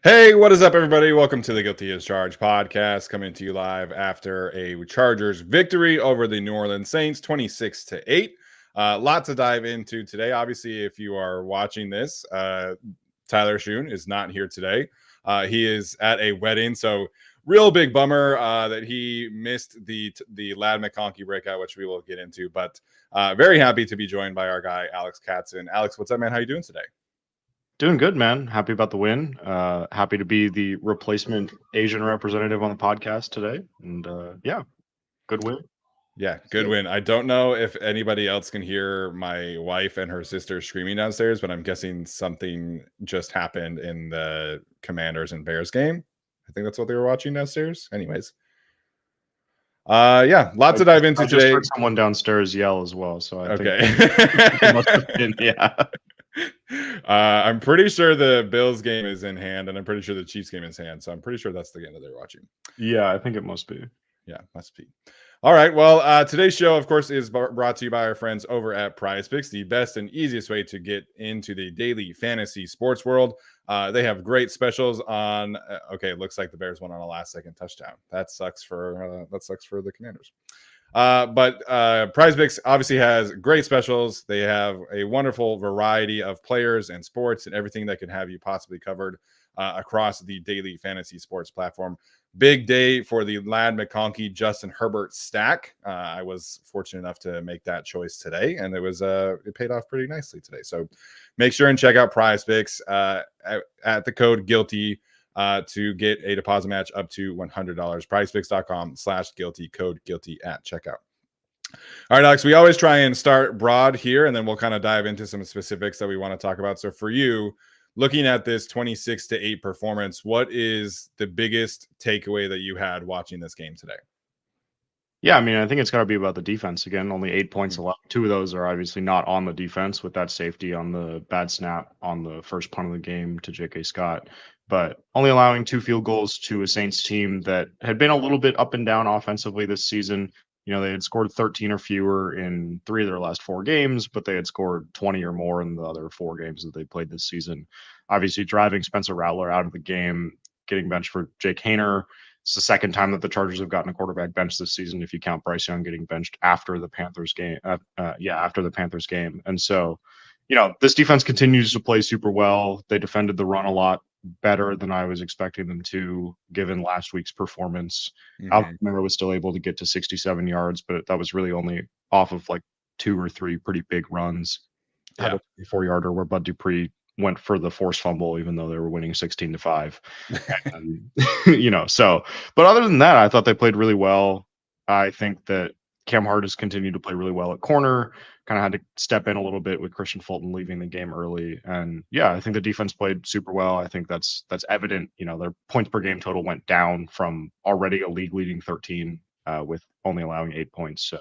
Hey, what is up, everybody? Welcome to the Guilty as Charged podcast, coming to you live after a Chargers victory over the New Orleans Saints, 26-8. Lot to dive into today. Obviously, if you are watching this, Tyler Schoon is not here today. He is at a wedding, so real big bummer that he missed the Lad McConkey breakout, which we will get into. But very happy to be joined by our guy Alex Katzen. Alex, what's up, man? How you doing today? Doing good, man. Happy about the win. Happy to be the replacement Asian representative on the podcast today. And yeah, good win. Yeah, good win. I don't know if anybody else can hear my wife and her sister screaming downstairs, but I'm guessing something just happened in the Commanders and Bears game. I think that's what they were watching downstairs. Anyways. Yeah, lots to dive into I just today. heard someone downstairs yell as well. So I think it must have been, yeah. I'm pretty sure the Bills game is in hand, and I'm pretty sure the Chiefs game is in hand. So I'm pretty sure that's the game that they're watching. Yeah, I think it must be. Yeah, must be. All right. Well, today's show, of course, is brought to you by our friends over at PrizePicks, the best and easiest way to get into the daily fantasy sports world. They have great specials on. Okay, looks like the Bears won on a last-second touchdown. That sucks for the Commanders. But PrizePicks obviously has great specials. They have a wonderful variety of players and sports and everything that can have you possibly covered across the daily fantasy sports platform. Big day for the Lad McConkey Justin Herbert stack. I was fortunate enough to make that choice today, and it paid off pretty nicely today. So make sure and check out PrizePicks at the code GUILTY to get a deposit match up to $100. PrizePicks.com/guilty, code GUILTY at checkout. All right, Alex, we always try and start broad here, and then we'll kind of dive into some specifics that we want to talk about. So for you, looking at this 26-8 performance, what is the biggest takeaway that you had watching this game today? Yeah, I mean, I think it's got to be about the defense again. Only 8 points allowed. Two of those are obviously not on the defense with that safety on the bad snap on the first punt of the game to J.K. Scott. But only allowing 2 field goals to a Saints team that had been a little bit up and down offensively this season. You know, they had scored 13 or fewer in 3 of their last 4 games, but they had scored 20 or more in the other 4 games that they played this season. Obviously, driving Spencer Rattler out of the game, getting benched for Jake Haener. It's the second time that the Chargers have gotten a quarterback benched this season, if you count Bryce Young getting benched after the Panthers game. After the Panthers game. And so, you know, this defense continues to play super well. They defended the run a lot better than I was expecting them to, given last week's performance. Alvin Kamara was still able to get to 67 yards, but that was really only off of like 2 or 3 pretty big runs. Had a 4-yarder where Bud Dupree went for the forced fumble, even though they were winning 16-5. And, you know, so, but other than that, I thought they played really well. I think that Cam Hart has continued to play really well at corner, kind of had to step in a little bit with Christian Fulton leaving the game early. And yeah, I think the defense played super well. I think that's evident. You know, their points per game total went down from already a league leading 13 with only allowing 8 points. So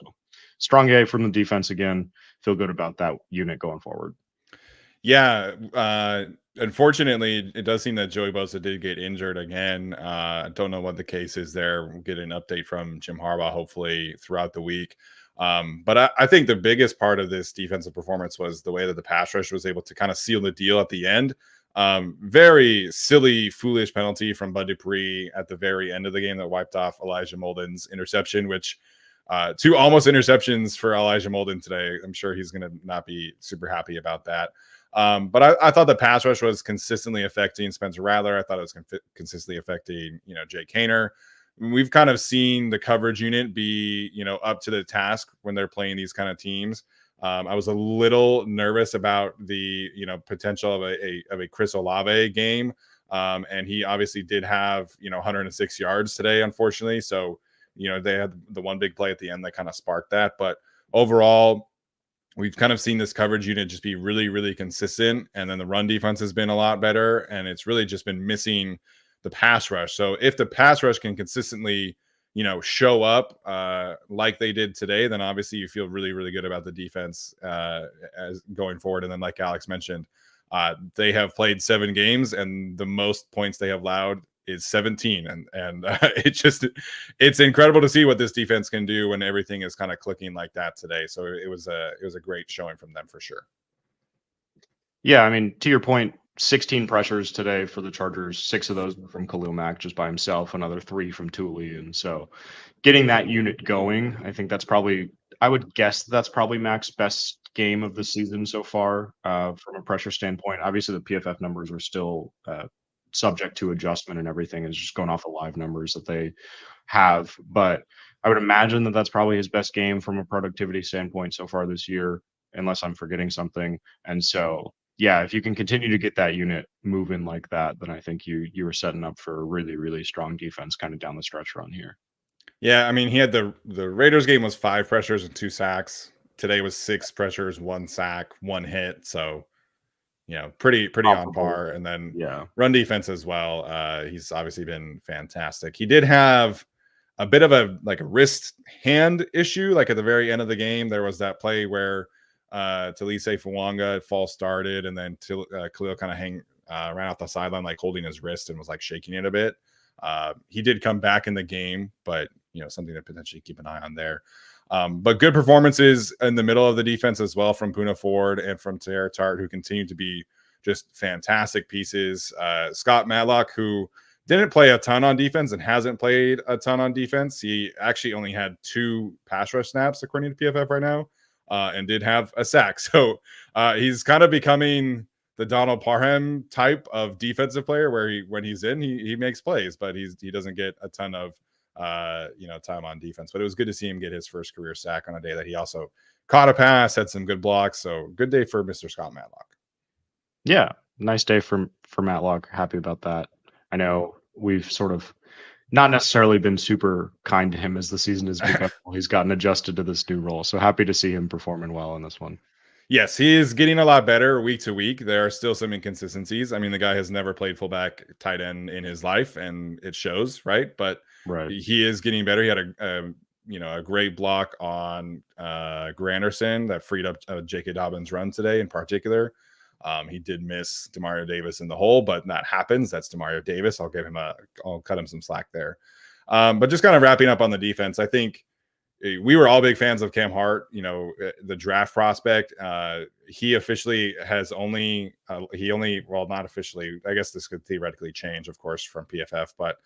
strong A from the defense again. Feel good about that unit going forward. Yeah, unfortunately, it does seem that Joey Bosa did get injured again. I don't know what the case is there. We'll get an update from Jim Harbaugh hopefully throughout the week. But I think the biggest part of this defensive performance was the way that the pass rush was able to kind of seal the deal at the end. Very silly, foolish penalty from Bud Dupree at the very end of the game that wiped off Elijah Molden's interception, which 2 almost interceptions for Elijah Molden today. I'm sure he's going to not be super happy about that. But I thought the pass rush was consistently affecting Spencer Rattler. I thought it was consistently affecting, Jake Haener. We've kind of seen the coverage unit be, up to the task when they're playing these kind of teams. I was a little nervous about the, potential of a Chris Olave game. And he obviously did have, 106 yards today, unfortunately. So, they had the one big play at the end that kind of sparked that. But overall, we've kind of seen this coverage unit just be really, really consistent. And then the run defense has been a lot better. And it's really just been missing the pass rush. So if the pass rush can consistently, show up like they did today, then obviously you feel really, really good about the defense as going forward. And then like Alex mentioned, they have played 7 games and the most points they have allowed is 17. And it's incredible to see what this defense can do when everything is kind of clicking like that today. So it was a great showing from them for sure. Yeah, I mean, to your point, 16 pressures today for the Chargers. 6 of those were from Khalil Mack just by himself, another 3 from Tuli. And so getting that unit going, I think that's probably, I would guess that's probably Mack's best game of the season so far from a pressure standpoint. Obviously, the PFF numbers are still subject to adjustment and everything. It's just going off the live numbers that they have. But I would imagine that that's probably his best game from a productivity standpoint so far this year, unless I'm forgetting something. And so, yeah, if you can continue to get that unit moving like that, then I think you were setting up for a really, really strong defense kind of down the stretch run here. Yeah, I mean, he had the Raiders game was 5 pressures and 2 sacks. Today was 6 pressures, 1 sack, 1 hit. So, pretty on Comparable. par. And then Yeah. run defense as well. He's obviously been fantastic. He did have a bit of a wrist hand issue. Like at the very end of the game, there was that play where Talise Fuanga false started, and then Khalil kind of ran off the sideline like holding his wrist and was like shaking it a bit. He did come back in the game, but something to potentially keep an eye on there. But good performances in the middle of the defense as well from Puna Ford and from Tara Tart, who continue to be just fantastic pieces. Scott Matlock, who didn't play a ton on defense and hasn't played a ton on defense. He actually only had 2 pass rush snaps, according to PFF right now, and did have a sack. So he's kind of becoming the Donald Parham type of defensive player, where when he's in, he makes plays, but he doesn't get a ton of time on defense. But it was good to see him get his first career sack on a day that he also caught a pass, had some good blocks. So good day for Mr. Scott Matlock. Yeah, nice day for Matlock. Happy about that. I know we've sort of not necessarily been super kind to him as the season has begun. He's gotten adjusted to this new role. So happy to see him performing well in this one. Yes, he is getting a lot better week to week. There are still some inconsistencies. I mean, the guy has never played fullback tight end in his life, and it shows, right? But Right. he is getting better. He had a great block on Granderson that freed up J.K. Dobbins' run today in particular. He did miss Demario Davis in the hole, but that happens. That's Demario Davis. I'll cut him some slack there. But just kind of wrapping up on the defense, I think we were all big fans of Cam Hart, the draft prospect. He officially has not officially, I guess this could theoretically change, of course, from PFF, but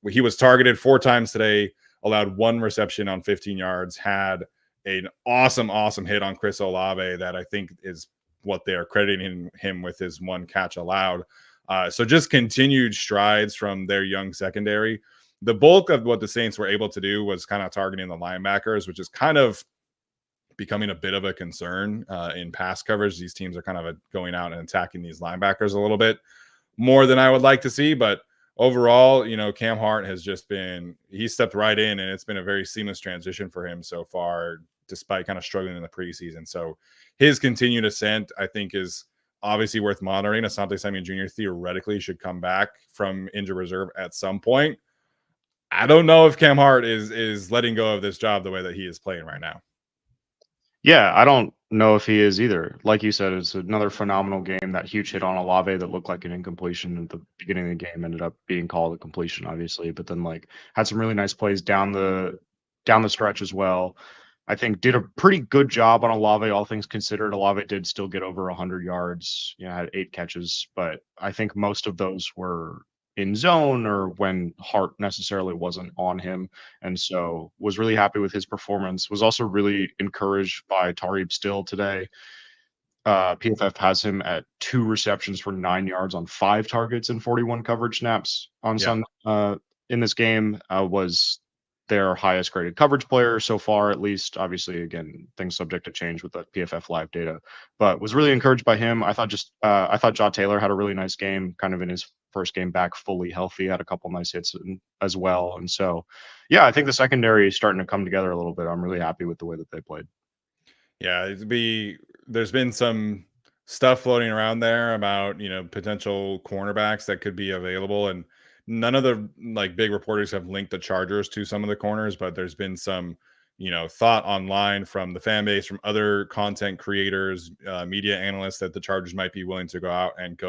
he was targeted 4 times today, allowed 1 reception on 15 yards, had an awesome hit on Chris Olave that I think is what they are crediting him with, his 1 catch allowed. So just continued strides from their young secondary. The bulk of what the Saints were able to do was kind of targeting the linebackers, which is kind of becoming a bit of a concern in pass coverage. These teams are kind of going out and attacking these linebackers a little bit more than I would like to see. But overall, Cam Hart has he stepped right in, and it's been a very seamless transition for him so far, despite kind of struggling in the preseason. So his continued ascent, I think, is obviously worth monitoring. Asante Samuel Jr. theoretically should come back from injured reserve at some point. I don't know if Cam Hart is letting go of this job the way that he is playing right now. Yeah, I don't know if he is either. Like you said, it's another phenomenal game. That huge hit on Olave that looked like an incompletion at the beginning of the game ended up being called a completion, obviously. But then had some really nice plays down the stretch as well. I think did a pretty good job on Olave, all things considered. Olave did still get over 100 yards, had 8 catches, but I think most of those were in zone or when Hart necessarily wasn't on him. And so was really happy with his performance. Was also really encouraged by Tariq Still today. PFF has him at 2 receptions for 9 yards on 5 targets and 41 coverage snaps on in this game. Was their highest graded coverage player so far, at least. Obviously, again, things subject to change with the PFF live data, but was really encouraged by him. I thought Jaw Taylor had a really nice game, kind of in his first game back fully healthy, had a couple nice hits as well. And so, yeah, I think the secondary is starting to come together a little bit. I'm really happy with the way that they played. Yeah, there's been some stuff floating around there about, potential cornerbacks that could be available, and none of the big reporters have linked the Chargers to some of the corners, but there's been some, thought online from the fan base, from other content creators, media analysts, that the Chargers might be willing to go out and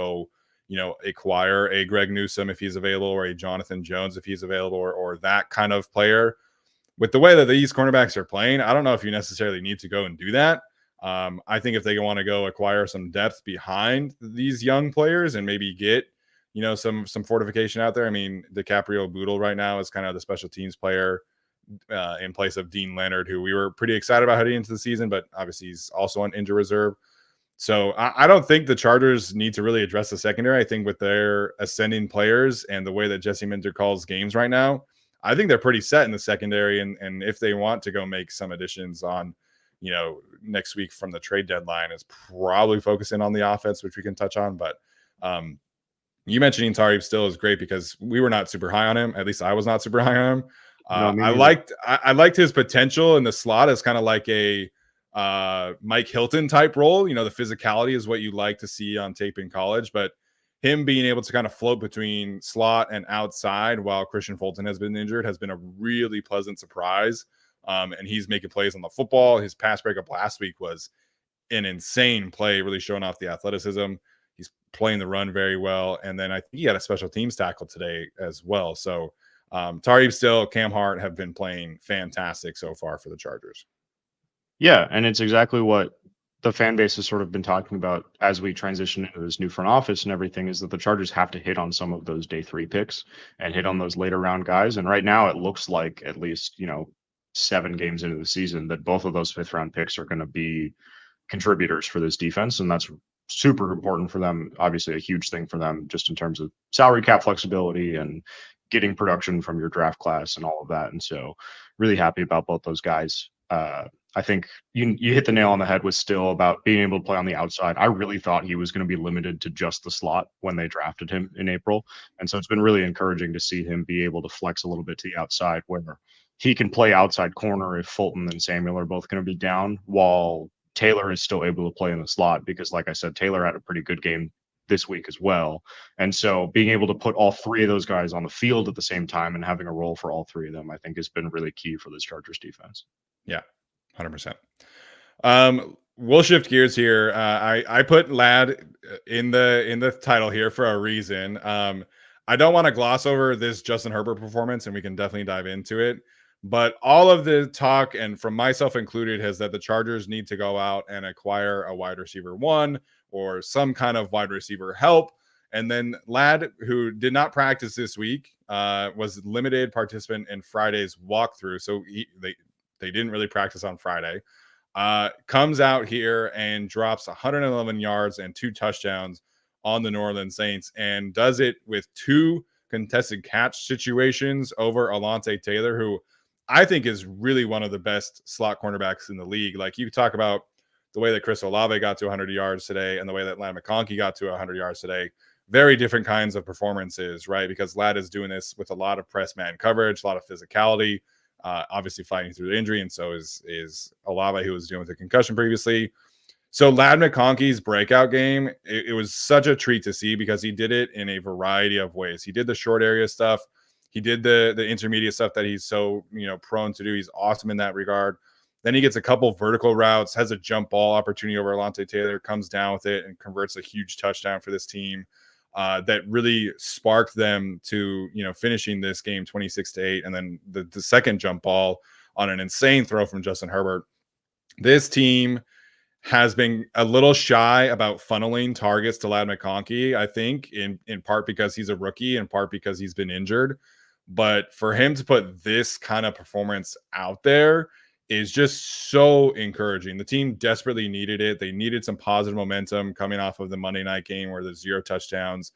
acquire a Greg Newsome if he's available, or a Jonathan Jones if he's available, or that kind of player. With the way that these cornerbacks are playing, I don't know if you necessarily need to go and do that. I think if they want to go acquire some depth behind these young players and maybe get, some fortification out there. I mean, DiCaprio Boodle right now is kind of the special teams player in place of Dean Leonard, who we were pretty excited about heading into the season, but obviously he's also on injury reserve. So I don't think the Chargers need to really address the secondary. I think with their ascending players and the way that Jesse Minter calls games right now, I think they're pretty set in the secondary. And if they want to go make some additions on, next week from the trade deadline, is probably focusing on the offense, which we can touch on. But you mentioning Tariq still is great because we were not super high on him. At least I was not super high on him. No, me I neither. liked his potential in the slot as kind of like a Mike Hilton type role. The physicality is what you like to see on tape in college, but him being able to kind of float between slot and outside while Christian Fulton has been injured has been a really pleasant surprise. And he's making plays on the football. His pass breakup last week was an insane play, really showing off the athleticism. He's playing the run very well. And then I think he had a special teams tackle today as well. So Tariq Still, Cam Hart have been playing fantastic so far for the Chargers. Yeah, and it's exactly what the fan base has sort of been talking about as we transition into this new front office and everything, is that the Chargers have to hit on some of those day 3 picks and hit on those later round guys. And right now it looks like, at least, 7 games into the season, that both of those 5th round picks are going to be contributors for this defense. And that's super important for them. Obviously a huge thing for them just in terms of salary cap flexibility and getting production from your draft class and all of that. And so really happy about both those guys. I think you hit the nail on the head with Still about being able to play on the outside. I really thought he was going to be limited to just the slot when they drafted him in April. And so it's been really encouraging to see him be able to flex a little bit to the outside, where he can play outside corner if Fulton and Samuel are both going to be down, while Taylor is still able to play in the slot, because like I said, Taylor had a pretty good game this week as well. And so being able to put all 3 of those guys on the field at the same time and having a role for all 3 of them, I think has been really key for this Chargers defense. Yeah, 100%. We'll shift gears here. I put Ladd in the title here for a reason. I don't want to gloss over this Justin Herbert performance, and we can definitely dive into it. But all of the talk, and from myself included, has that the Chargers need to go out and acquire a wide receiver 1 or some kind of wide receiver help. And then Ladd, who did not practice this week, was limited participant in Friday's walkthrough. So they didn't really practice on Friday. Comes out here and drops 111 yards and 2 touchdowns on the New Orleans Saints, and does it with 2 contested catch situations over Alontae Taylor, who I think is really one of the best slot cornerbacks in the league. Like, you talk about the way that Chris Olave got to 100 yards today and the way that Ladd McConkey got to 100 yards today. Very different kinds of performances, right? Because Ladd is doing this with a lot of press man coverage, a lot of physicality, obviously fighting through the injury, and so is Olave, who was dealing with a concussion previously. So Ladd McConkey's breakout game, it was such a treat to see, because he did it in a variety of ways. He did the short area stuff. He did the intermediate stuff that he's so prone to do. He's awesome in that regard. Then he gets a couple vertical routes, has a jump ball opportunity over Alontae Taylor, comes down with it, and converts a huge touchdown for this team. That really sparked them to finishing this game 26-8, and then the second jump ball on an insane throw from Justin Herbert. This team has been a little shy about funneling targets to Ladd McConkey, I think, in part because he's a rookie, in part because he's been injured. But for him to put this kind of performance out there is just so encouraging. The team desperately needed it. They needed some positive momentum coming off of the Monday night game where there's 0 touchdowns.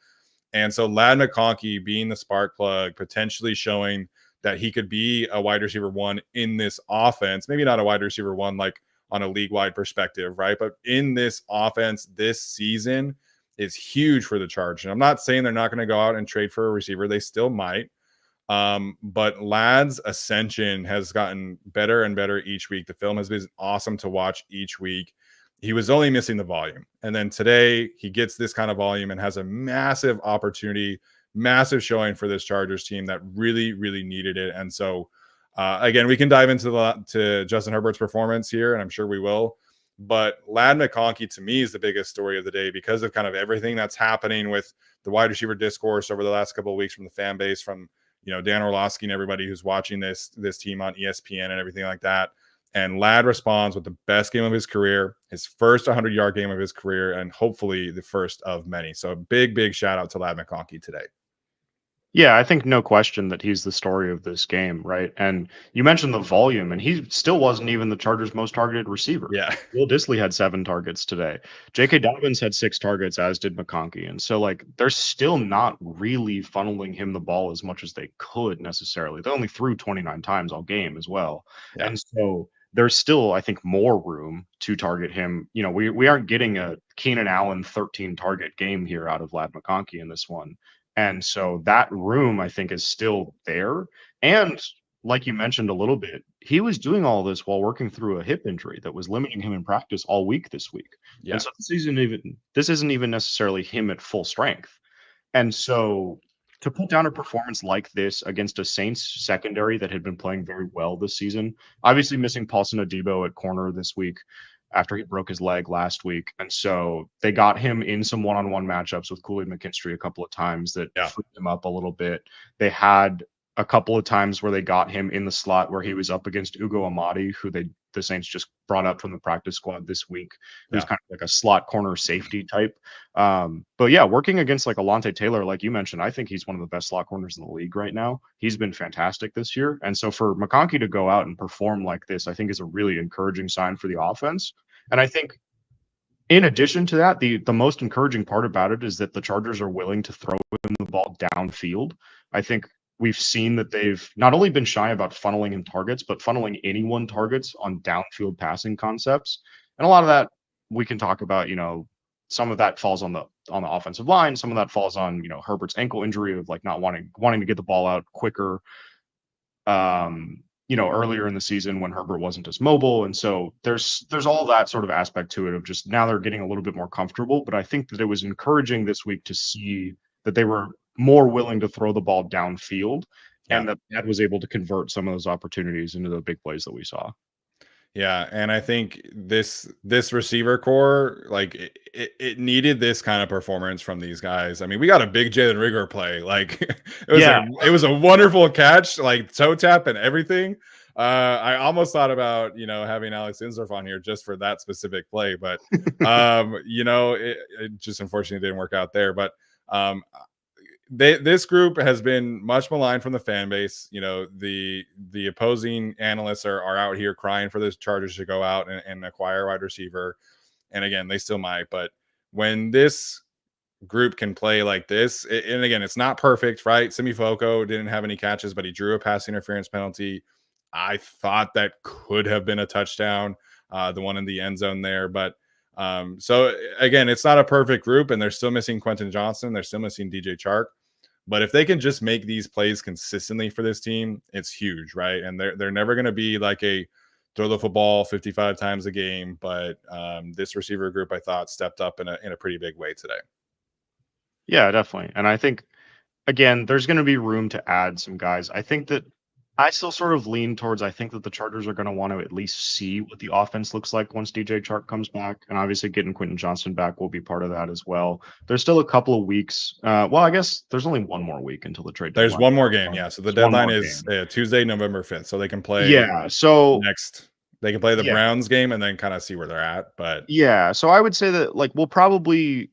And so Ladd McConkey being the spark plug, potentially showing that he could be a wide receiver 1 in this offense, maybe not a wide receiver 1 like on a league-wide perspective, right? But in this offense this season is huge for the Chargers. And I'm not saying they're not going to go out and trade for a receiver. They still might. But Ladd's ascension has gotten better and better each week. The film has been awesome to watch each week. He was only missing the volume. And then today he gets this kind of volume and has a massive opportunity, massive showing for this Chargers team that really, really needed it. And so, again, we can dive into to Justin Herbert's performance here, and I'm sure we will. But Ladd McConkey, to me, is the biggest story of the day because of kind of everything that's happening with the wide receiver discourse over the last couple of weeks from the fan base, from Dan Orlovsky and everybody who's watching this team on ESPN and everything like that. And Ladd responds with the best game of his career, his first 100-yard game of his career, and hopefully the first of many. So a big, big shout out to Ladd McConkey today. Yeah, I think no question that he's the story of this game, right? And you mentioned the volume, and he still wasn't even the Chargers' most targeted receiver. Yeah. Will Dissly had 7 targets today. J.K. Dobbins had 6 targets, as did McConkey. And so, like, they're still not really funneling him the ball as much as they could necessarily. They only threw 29 times all game as well. Yeah. And so there's still, I think, more room to target him. You know, we aren't getting a Keenan Allen 13 target game here out of Ladd McConkey in this one. And so that room, I think, is still there. And like you mentioned a little bit, he was doing all this while working through a hip injury that was limiting him in practice all week this week. Yeah. And so this isn't even necessarily him at full strength. And so to put down a performance like this against a Saints secondary that had been playing very well this season, obviously missing Paulson Adebo at corner this week after he broke his leg last week. And so they got him in some one-on-one matchups with Kool-Aid McKinstry a couple of times that freed him up a little bit. They had a couple of times where they got him in the slot where he was up against Ugo Amadi, who the Saints just brought up from the practice squad this week, who's kind of like a slot corner safety type. But yeah, working against like Alontae Taylor, like you mentioned, I think he's one of the best slot corners in the league right now. He's been fantastic this year. And so for McConkey to go out and perform like this, I think is a really encouraging sign for the offense. And I think in addition to that, the most encouraging part about it is that the Chargers are willing to throw him the ball downfield. I think we've seen that they've not only been shy about funneling him targets, but funneling anyone targets on downfield passing concepts. And a lot of that we can talk about, you know, some of that falls on the offensive line. Some of that falls on, you know, Herbert's ankle injury of like not wanting to get the ball out quicker. You know, earlier in the season when Herbert wasn't as mobile. And so there's all that sort of aspect to it of just now they're getting a little bit more comfortable. But I think that it was encouraging this week to see that they were more willing to throw the ball downfield and that was able to convert some of those opportunities into the big plays that we saw. Yeah, and I think this receiver core, like it needed this kind of performance from these guys. I mean, we got a big Jalen Rigor play. Like it was a wonderful catch, like toe tap and everything. I almost thought about, you know, having Alex Insdorf on here just for that specific play, but you know, it just unfortunately didn't work out there. But this group has been much maligned from the fan base. You know, the opposing analysts are out here crying for the Chargers to go out and acquire a wide receiver. And again, they still might. But when this group can play like this, and again, it's not perfect, right? Simi Foco didn't have any catches, but he drew a pass interference penalty. I thought that could have been a touchdown, the one in the end zone there. But so again, it's not a perfect group, and they're still missing Quentin Johnson. They're still missing DJ Chark. But if they can just make these plays consistently for this team, it's huge, right? And they're never going to be like a throw the football 55 times a game. But this receiver group, I thought, stepped up in a pretty big way today. Yeah, definitely. And I think, again, there's going to be room to add some guys. I think that I still sort of lean towards, I think that the Chargers are going to want to at least see what the offense looks like once DJ Chark comes back. And obviously getting Quentin Johnson back will be part of that as well. There's still a couple of weeks. Well, I guess there's only one more week until the trade deadline. There's one more game. Yeah. So the deadline is Tuesday, November 5th. So they can play. Yeah. So they can play the Browns game and then kind of see where they're at. But yeah. So I would say that like we'll probably,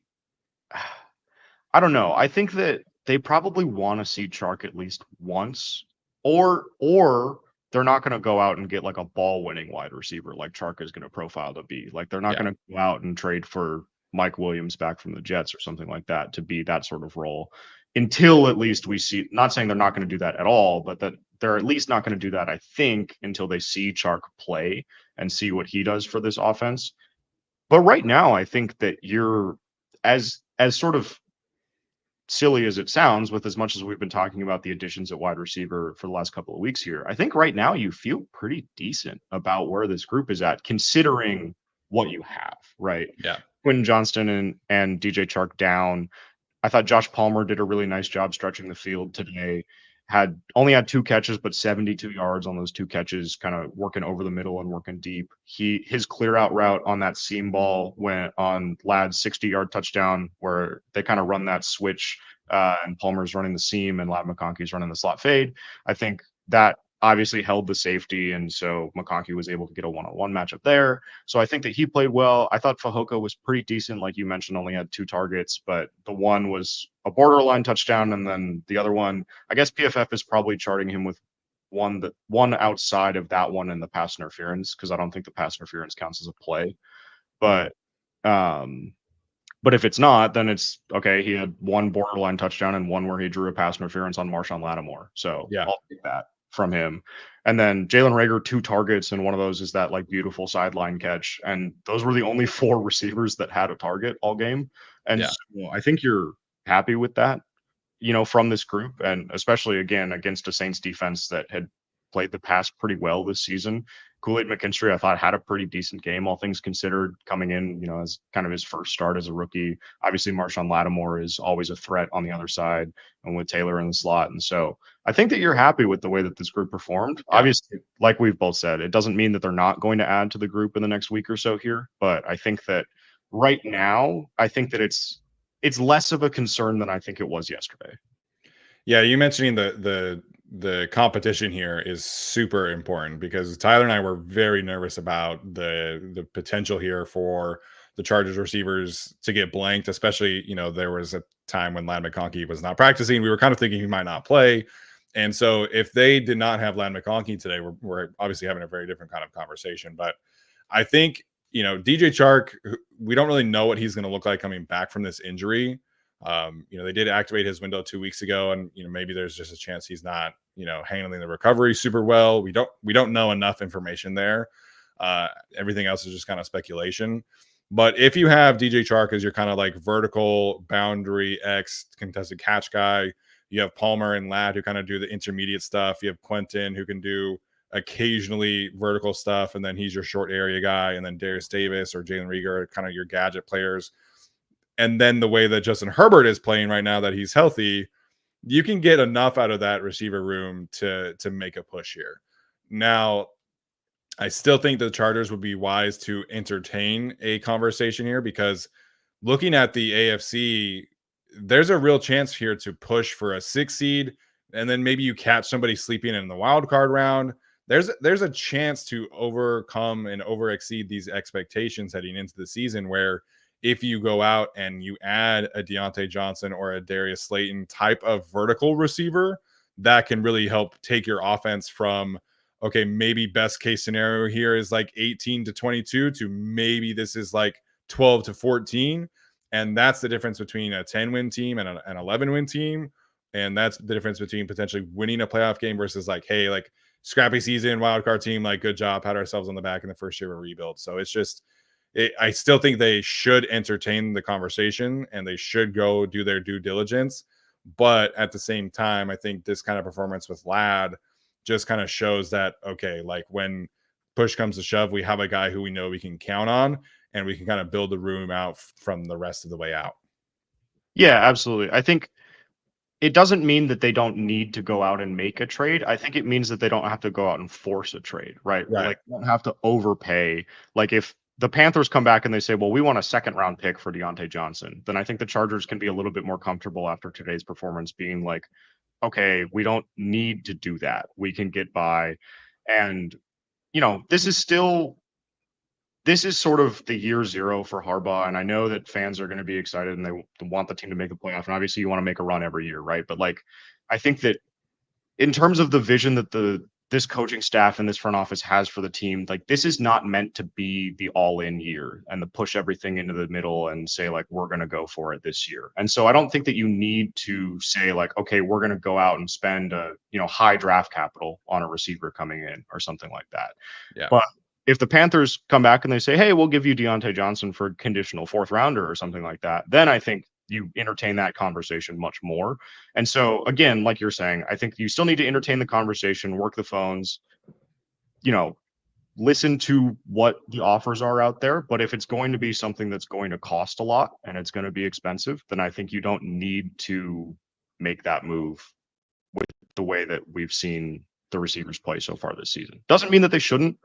I don't know. I think that they probably want to see Chark at least once. Or they're not going to go out and get like a ball winning wide receiver like Chark is going to profile to be. Like they're not going to go out and trade for Mike Williams back from the Jets or something like that to be that sort of role until at least we see, not saying they're not going to do that at all, but that they're at least not going to do that, I think, until they see Chark play and see what he does for this offense. But right now, I think that you're as sort of silly as it sounds, with as much as we've been talking about the additions at wide receiver for the last couple of weeks here, I think right now you feel pretty decent about where this group is at, considering what you have, right? Yeah. Quentin Johnston and DJ Chark down. I thought Josh Palmer did a really nice job stretching the field today. Only had 2 catches, but 72 yards on those 2 catches, kind of working over the middle and working deep. His clear out route on that seam ball went on Ladd's 60-yard touchdown, where they kind of run that switch, and Palmer's running the seam and Ladd McConkey's running the slot fade. I think that obviously held the safety, and so McConkey was able to get a one-on-one matchup there. So I think that he played well. I thought Fehoko was pretty decent, like you mentioned, only had 2 targets, but the one was a borderline touchdown, and then the other one, I guess PFF is probably charting him with one outside of that one in the pass interference, because I don't think the pass interference counts as a play. But um but if it's not, then it's okay. He had 1 borderline touchdown and 1 where he drew a pass interference on Marshawn Lattimore. So Yeah. I'll take that from him. And then Jalen Reagor, 2 targets, and one of those is that like beautiful sideline catch. And those were the only 4 receivers that had a target all game. And Yeah. so I think you're happy with that, from this group, and especially again against a Saints defense that had played the pass pretty well this season. Kool-Aid McKinstry, I thought, had a pretty decent game, all things considered, coming in, as kind of his first start as a rookie. Obviously, Marshawn Lattimore is always a threat on the other side, and with Taylor in the slot. And so I think that you're happy with the way that this group performed. Yeah. Obviously, like we've both said, it doesn't mean that they're not going to add to the group in the next week or so here. But I think that right now, I think that it's less of a concern than I think it was yesterday. Yeah, you mentioning the competition here is super important, because Tyler and I were very nervous about the potential here for the Chargers receivers to get blanked, especially, there was a time when Ladd McConkey was not practicing. We were kind of thinking he might not play. And so if they did not have Ladd McConkey today, we're obviously having a very different kind of conversation. But I think, DJ Chark, we don't really know what he's going to look like coming back from this injury. They did activate his window 2 weeks ago, and maybe there's just a chance he's not, handling the recovery super well. We don't know enough information there. Everything else is just kind of speculation. But if you have DJ Chark as your kind of like vertical boundary X contested catch guy, you have Palmer and Ladd who kind of do the intermediate stuff. You have Quentin who can do occasionally vertical stuff, and then he's your short area guy, and then Darius Davis or Jalen Reagor are kind of your gadget players. And then the way that Justin Herbert is playing right now, that he's healthy, you can get enough out of that receiver room to make a push here. Now, I still think the Chargers would be wise to entertain a conversation here, because looking at the AFC, there's a real chance here to push for a 6 seed, and then maybe you catch somebody sleeping in the wild card round. There's a chance to overcome and over exceed these expectations heading into the season, where if you go out and you add a Deontay Johnson or a Darius Slayton type of vertical receiver, that can really help take your offense from, okay, maybe best case scenario here is like 18 to 22 to maybe this is like 12 to 14. And that's the difference between a 10-win team and an 11-win team. And that's the difference between potentially winning a playoff game versus like, hey, like scrappy season, wildcard team, like good job, pat ourselves on the back in the first year of a rebuild. So it's just, I still think they should entertain the conversation and they should go do their due diligence. But at the same time, I think this kind of performance with Ladd just kind of shows that, okay, like when push comes to shove, we have a guy who we know we can count on, and we can kind of build the room out from the rest of the way out. Yeah, absolutely. I think it doesn't mean that they don't need to go out and make a trade. I think it means that they don't have to go out and force a trade, right? Right. Like, they don't have to overpay. Like, if the Panthers come back and they say, well, we want a 2nd-round pick for Deontay Johnson, then I think the Chargers can be a little bit more comfortable after today's performance being like, okay, we don't need to do that. We can get by. And, this is sort of the year 0 for Harbaugh, and I know that fans are going to be excited and they want the team to make the playoff. And obviously, you want to make a run every year, right? But like, I think that in terms of the vision that this coaching staff and this front office has for the team, like, this is not meant to be the all-in year and the push everything into the middle and say like, we're going to go for it this year. And so I don't think that you need to say like, okay, we're going to go out and spend high draft capital on a receiver coming in or something like that. Yeah. But if the Panthers come back and they say, hey, we'll give you Deontay Johnson for a conditional 4th rounder or something like that, then I think you entertain that conversation much more. And so, again, like you're saying, I think you still need to entertain the conversation, work the phones, listen to what the offers are out there. But if it's going to be something that's going to cost a lot and it's going to be expensive, then I think you don't need to make that move with the way that we've seen the receivers play so far this season. Doesn't mean that they shouldn't.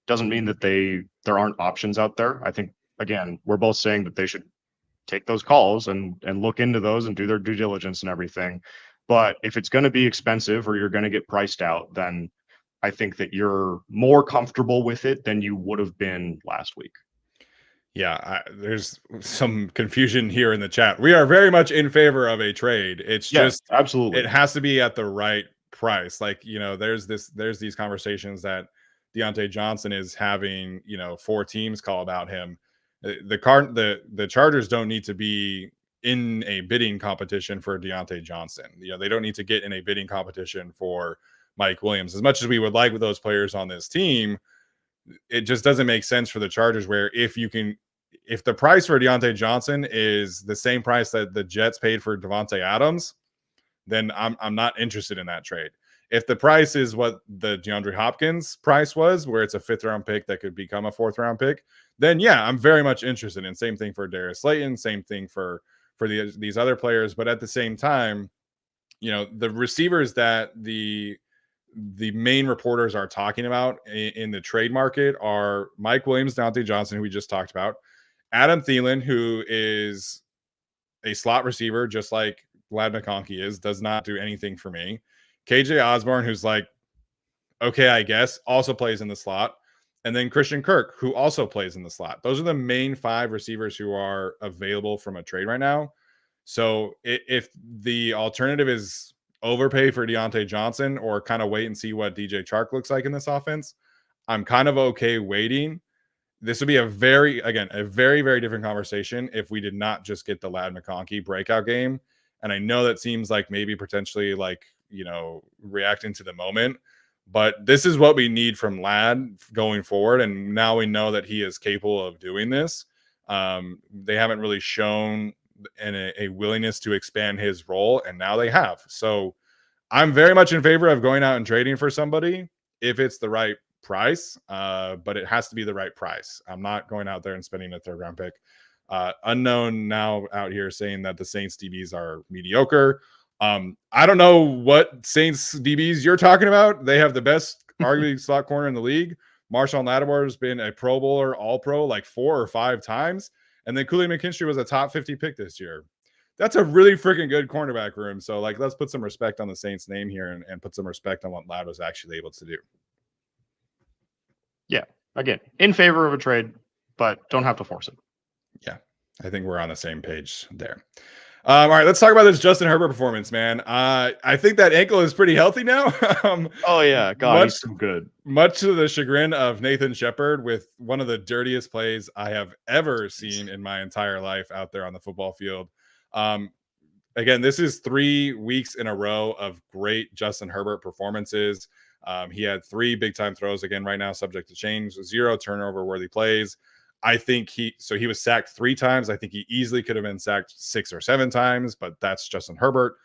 Doesn't mean that there aren't options out there. I think, again, we're both saying that they should take those calls and look into those and do their due diligence and everything. But if it's going to be expensive or you're going to get priced out, then I think that you're more comfortable with it than you would have been last week. Yeah, there's some confusion here in the chat. We are very much in favor of a trade. It's just absolutely. it has to be at the right price. Like, there's these conversations that Deontay Johnson is having, 4 teams call about him. The Chargers don't need to be in a bidding competition for Deontay Johnson. They don't need to get in a bidding competition for Mike Williams. As much as we would like with those players on this team, it just doesn't make sense for the Chargers where if the price for Deontay Johnson is the same price that the Jets paid for Devontae Adams, then I'm not interested in that trade. If the price is what the DeAndre Hopkins price was, where it's a 5th round pick that could become a 4th round pick, then yeah, I'm very much interested in. Same thing for Darius Slayton, same thing for these other players. But at the same time, the receivers that the main reporters are talking about in the trade market are Mike Williams, Deontay Johnson, who we just talked about, Adam Thielen, who is a slot receiver, just like Glad McConkey is, does not do anything for me. KJ Osborne, who's like, okay, I guess, also plays in the slot. And then Christian Kirk, who also plays in the slot. Those are the main 5 receivers who are available from a trade right now. So if the alternative is overpay for Deontay Johnson or kind of wait and see what DJ Chark looks like in this offense, I'm kind of okay waiting. This would be a very, very different conversation if we did not just get the Lad McConkey breakout game. And I know that seems like maybe potentially like, reacting to the moment, but this is what we need from Lad going forward. And now we know that he is capable of doing this. They haven't really shown a willingness to expand his role, and now they have. So I'm very much in favor of going out and trading for somebody if it's the right price, but it has to be the right price. I'm not going out there and spending a 3rd round pick. Unknown now out here saying that the Saints DBs are mediocre. I don't know what Saints DBs you're talking about. They have the best arguably slot corner in the league. Marshawn Lattimore has been a Pro Bowler, All Pro like 4 or 5 times. And then Kool-Aid McKinstry was a top 50 pick this year. That's a really freaking good cornerback room. So, let's put some respect on the Saints name here and put some respect on what Lad was actually able to do. Yeah. Again, in favor of a trade, but don't have to force it. Yeah. I think we're on the same page there. All right, let's talk about this Justin Herbert performance, man. I think that ankle is pretty healthy now. Oh yeah, God, he's so good. Much to the chagrin of Nathan Shepard, with one of the dirtiest plays I have ever seen in my entire life out there on the football field. Again, this is 3 weeks in a row of great Justin Herbert performances. He had 3 big-time throws, again, right now subject to change, 0 turnover-worthy plays. I think he was sacked 3 times. I think he easily could have been sacked 6 or 7 times, but that's Justin Herbert.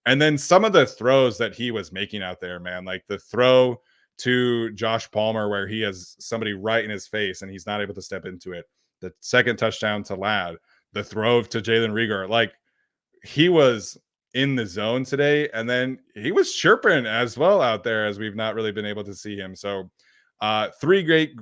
And then some of the throws that he was making out there, man, like the throw to Josh Palmer where he has somebody right in his face and he's not able to step into it. The second touchdown to Ladd, the throw to Jalen Reagor, like he was in the zone today. And then he was chirping as well out there, as we've not really been able to see him. So 3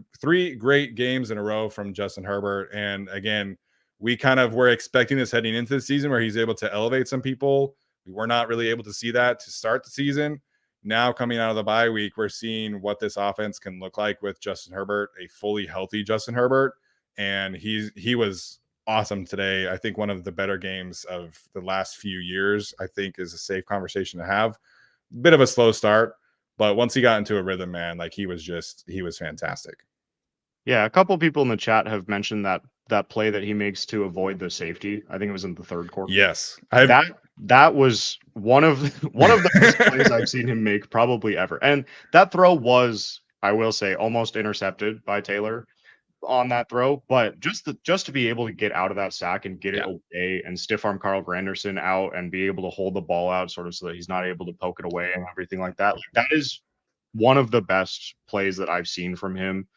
great games in a row from Justin Herbert. And again, we kind of were expecting this heading into the season where he's able to elevate some people. We were not really able to see that to start the season. Now coming out of the bye week, we're seeing what this offense can look like with Justin Herbert, a fully healthy Justin Herbert. And he was awesome today. I think one of the better games of the last few years, I think, is a safe conversation to have. Bit of a slow start, but once he got into a rhythm, man, like he was fantastic. Yeah, a couple people in the chat have mentioned that play that he makes to avoid the safety. I think it was in the 3rd quarter. Yes. That was one of the best plays I've seen him make probably ever. And that throw was, I will say, almost intercepted by Taylor on that throw, but just to be able to get out of that sack and get it away and stiff arm Carl Granderson out and be able to hold the ball out sort of so that he's not able to poke it away and everything like that. That is one of the best plays that I've seen from him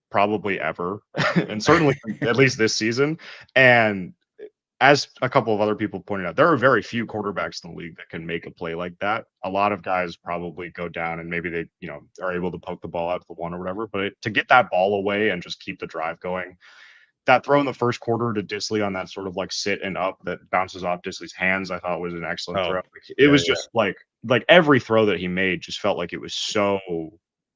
probably ever, and certainly at least this season. And as a couple of other people pointed out, there are very few quarterbacks in the league that can make a play like that. A lot of guys probably go down and maybe they, are able to poke the ball out to the one or whatever. But to get that ball away and just keep the drive going, that throw in the first quarter to Disley on that sort of like sit and up that bounces off Disley's hands, I thought was an excellent throw. It was just like every throw that he made just felt like it was so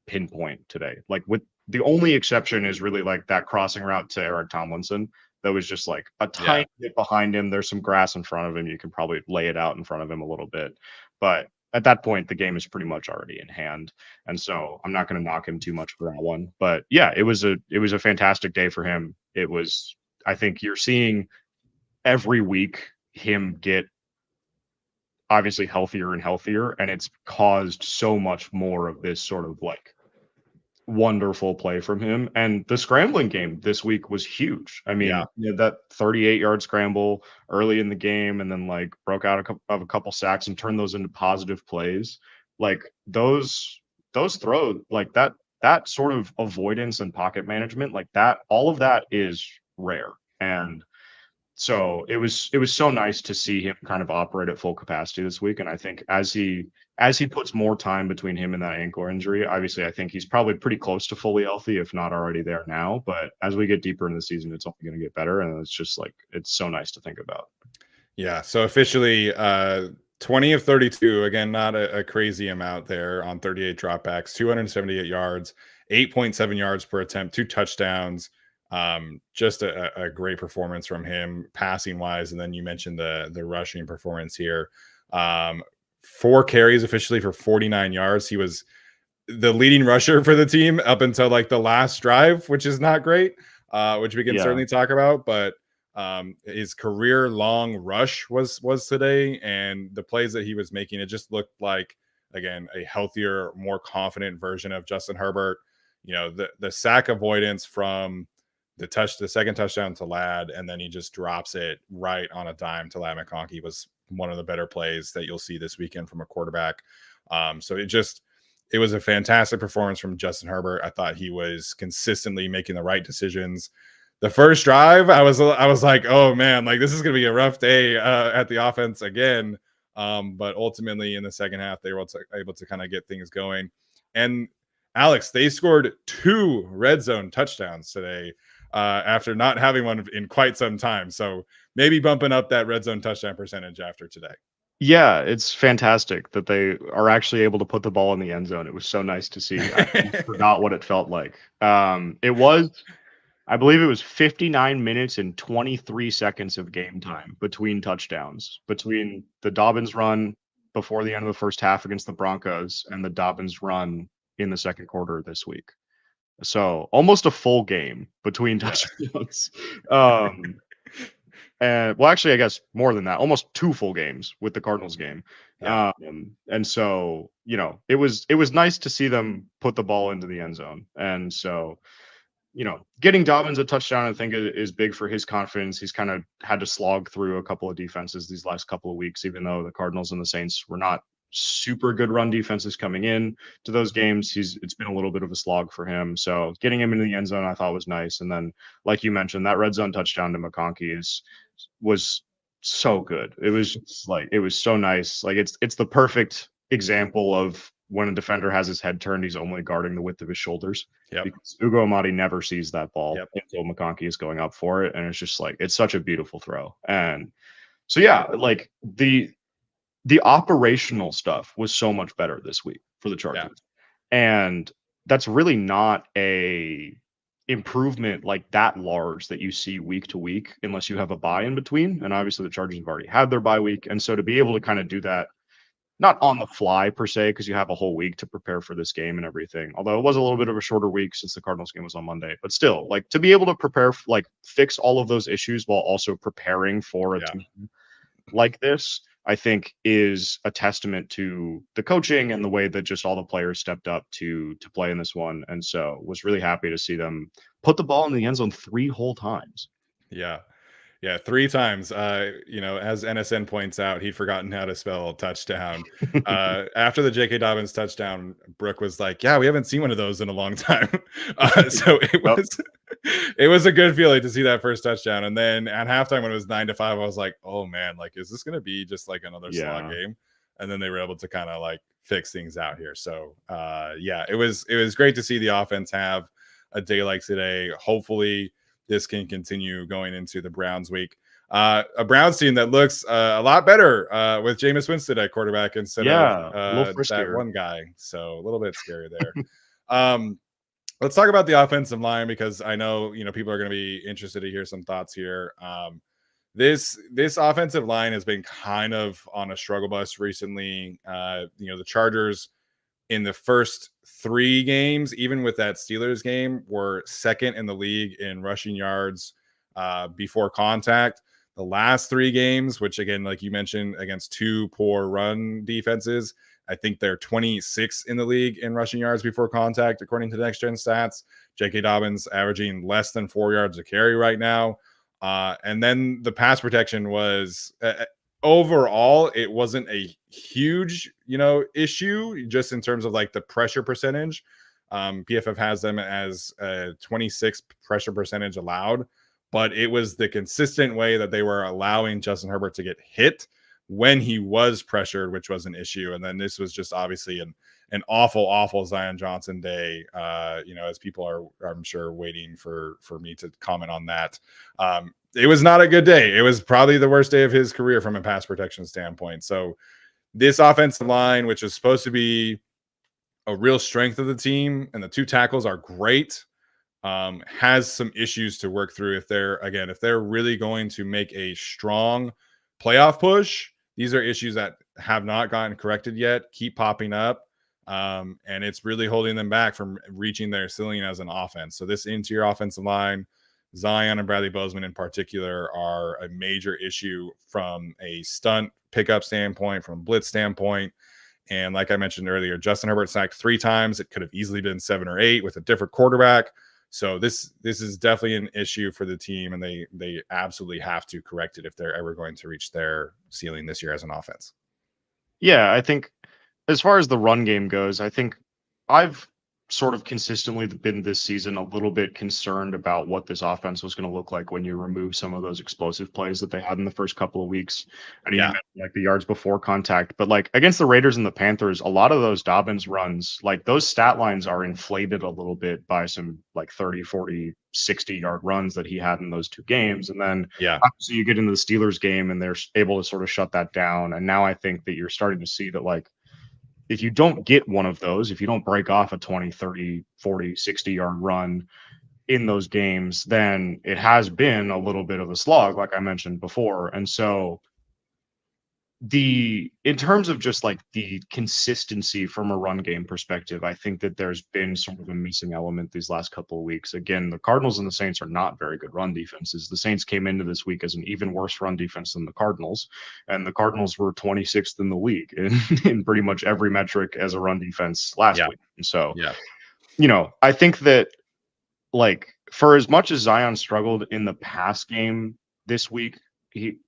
pinpoint today. Like with the only exception is really like that crossing route to Eric Tomlinson that was just like a tiny bit behind him. There's some grass in front of him. You can probably lay it out in front of him a little bit. But at that point, the game is pretty much already in hand. And so I'm not going to knock him too much for that one. But yeah, it was a fantastic day for him. It was, I think you're seeing every week him get obviously healthier and healthier, and it's caused so much more of this sort of like wonderful play from him. And the scrambling game this week was huge. I mean, that 38-yard scramble early in the game, and then like broke out a couple sacks and turned those into positive plays. Like those throws, like that sort of avoidance and pocket management, like that, all of that is rare. And so it was so nice to see him kind of operate at full capacity this week. And I think as he puts more time between him and that ankle injury, obviously I think he's probably pretty close to fully healthy, if not already there now. But as we get deeper in the season, it's only going to get better. And it's just like, it's so nice to think about. Yeah. So officially 20 of 32, again, not a crazy amount there on 38 dropbacks, 278 yards, 8.7 yards per attempt, 2 touchdowns. Just a great performance from him passing wise. And then you mentioned the rushing performance here. 4 carries officially for 49 yards. He was the leading rusher for the team up until like the last drive, which is not great, which we can certainly talk about. But his career long rush was today, and the plays that he was making, it just looked like, again, a healthier, more confident version of Justin Herbert. You know, the sack avoidance from the second touchdown to Ladd, and then he just drops it right on a dime to Ladd McConkey was one of the better plays that you'll see this weekend from a quarterback. So it was a fantastic performance from Justin Herbert. I thought he was consistently making the right decisions. The first drive, I was like, oh man, like this is gonna be a rough day at the offense again. But ultimately in the second half, they were able to kind of get things going. And Alex, they scored 2 red zone touchdowns today after not having one in quite some time. So maybe bumping up that red zone touchdown percentage after today. Yeah, it's fantastic that they are actually able to put the ball in the end zone. It was so nice to see. I forgot what it felt like. I believe it was 59 minutes and 23 seconds of game time between touchdowns, between the Dobbins run before the end of the first half against the Broncos and the Dobbins run in the second quarter this week. So almost a full game between touchdowns. And well, actually, I guess more than that, almost 2 full games with the Cardinals game. Yeah. And so, you know, it was nice to see them put the ball into the end zone. And so, you know, getting Dobbins a touchdown, I think, is big for his confidence. He's kind of had to slog through a couple of defenses these last couple of weeks, even though the Cardinals and the Saints were not super good run defenses coming in to those games. It's been a little bit of a slog for him. So getting him into the end zone, I thought was nice. And then, like you mentioned, that red zone touchdown to McConkey was so good. It was just like, it was so nice. Like it's the perfect example of when a defender has his head turned, he's only guarding the width of his shoulders. Because Ugo Amadi never sees that ball until McConkey is going up for it. And it's just like, it's such a beautiful throw. And so, yeah, like the operational stuff was so much better this week for the Chargers. And that's really not a improvement like that large that you see week to week unless you have a bye in between. And obviously the Chargers have already had their bye week. And so to be able to kind of do that, not on the fly per se, because you have a whole week to prepare for this game and everything. Although it was a little bit of a shorter week since the Cardinals game was on Monday, but still, like to be able to prepare, like fix all of those issues while also preparing for a team like this, I think is a testament to the coaching and the way that just all the players stepped up to play in this one. And so was really happy to see them put the ball in the end zone 3 whole times. Yeah, 3 times. You know, as NSN points out, he'd forgotten how to spell touchdown. After the J.K. Dobbins touchdown, Brooke was like, "Yeah, we haven't seen one of those in a long time." So it was a good feeling to see that first touchdown. And then at halftime, when it was 9-5, I was like, "Oh man, like, is this going to be just like another slog game?" And then they were able to kind of like fix things out here. So yeah, it was great to see the offense have a day like today. Hopefully this can continue going into the Browns week. A Browns team that looks a lot better with Jameis Winston at quarterback instead of that one guy. So a little bit scary there. Um, let's talk about the offensive line because I know people are going to be interested to hear some thoughts here. This offensive line has been kind of on a struggle bus recently. The Chargers in the first 3 games, even with that Steelers game, were second in the league in rushing yards before contact. The last 3 games, which again, like you mentioned, against 2 poor run defenses, I think they're 26 in the league in rushing yards before contact, according to Next Gen Stats. J.K. Dobbins averaging less than 4 yards a carry right now. And then the pass protection was overall, it wasn't a huge, issue just in terms of like the pressure percentage. PFF has them as a 26 pressure percentage allowed, but it was the consistent way that they were allowing Justin Herbert to get hit when he was pressured, which was an issue. And then this was just obviously an awful Zion Johnson day. As people are, I'm sure, waiting for me to comment on that. It was not a good day. It was probably the worst day of his career from a pass protection standpoint. So this offensive line, which is supposed to be a real strength of the team, and the 2 tackles are great, has some issues to work through if they're really going to make a strong playoff push. These are issues that have not gotten corrected yet, keep popping up, and it's really holding them back from reaching their ceiling as an offense. So this interior offensive line, Zion and Bradley Bozeman in particular, are a major issue from a stunt pickup standpoint, from blitz standpoint. And like I mentioned earlier, Justin Herbert sacked 3 times. It could have easily been 7 or 8 with a different quarterback. So this is definitely an issue for the team, and they absolutely have to correct it if they're ever going to reach their ceiling this year as an offense. Yeah, I think as far as the run game goes, I think I've sort of consistently been this season a little bit concerned about what this offense was going to look like when you remove some of those explosive plays that they had in the first couple of weeks. And Yeah. even like the yards before contact, but like against the Raiders and the Panthers, a lot of those Dobbins runs, like those stat lines are inflated a little bit by some like 30, 40, 60-yard runs that he had in those 2 games. And then obviously you get into the Steelers game and they're able to sort of shut that down. And now I think that you're starting to see that like, if you don't get one of those, if you don't break off a 20, 30, 40, 60-yard run in those games, then it has been a little bit of a slog, like I mentioned before. And so in terms of just like the consistency from a run game perspective, I think that there's been sort of a missing element these last couple of weeks. Again, the Cardinals and the Saints are not very good run defenses. The Saints came into this week as an even worse run defense than the Cardinals, and the Cardinals were 26th in the league in pretty much every metric as a run defense last week. And so, I think that like for as much as Zion struggled in the pass game this week,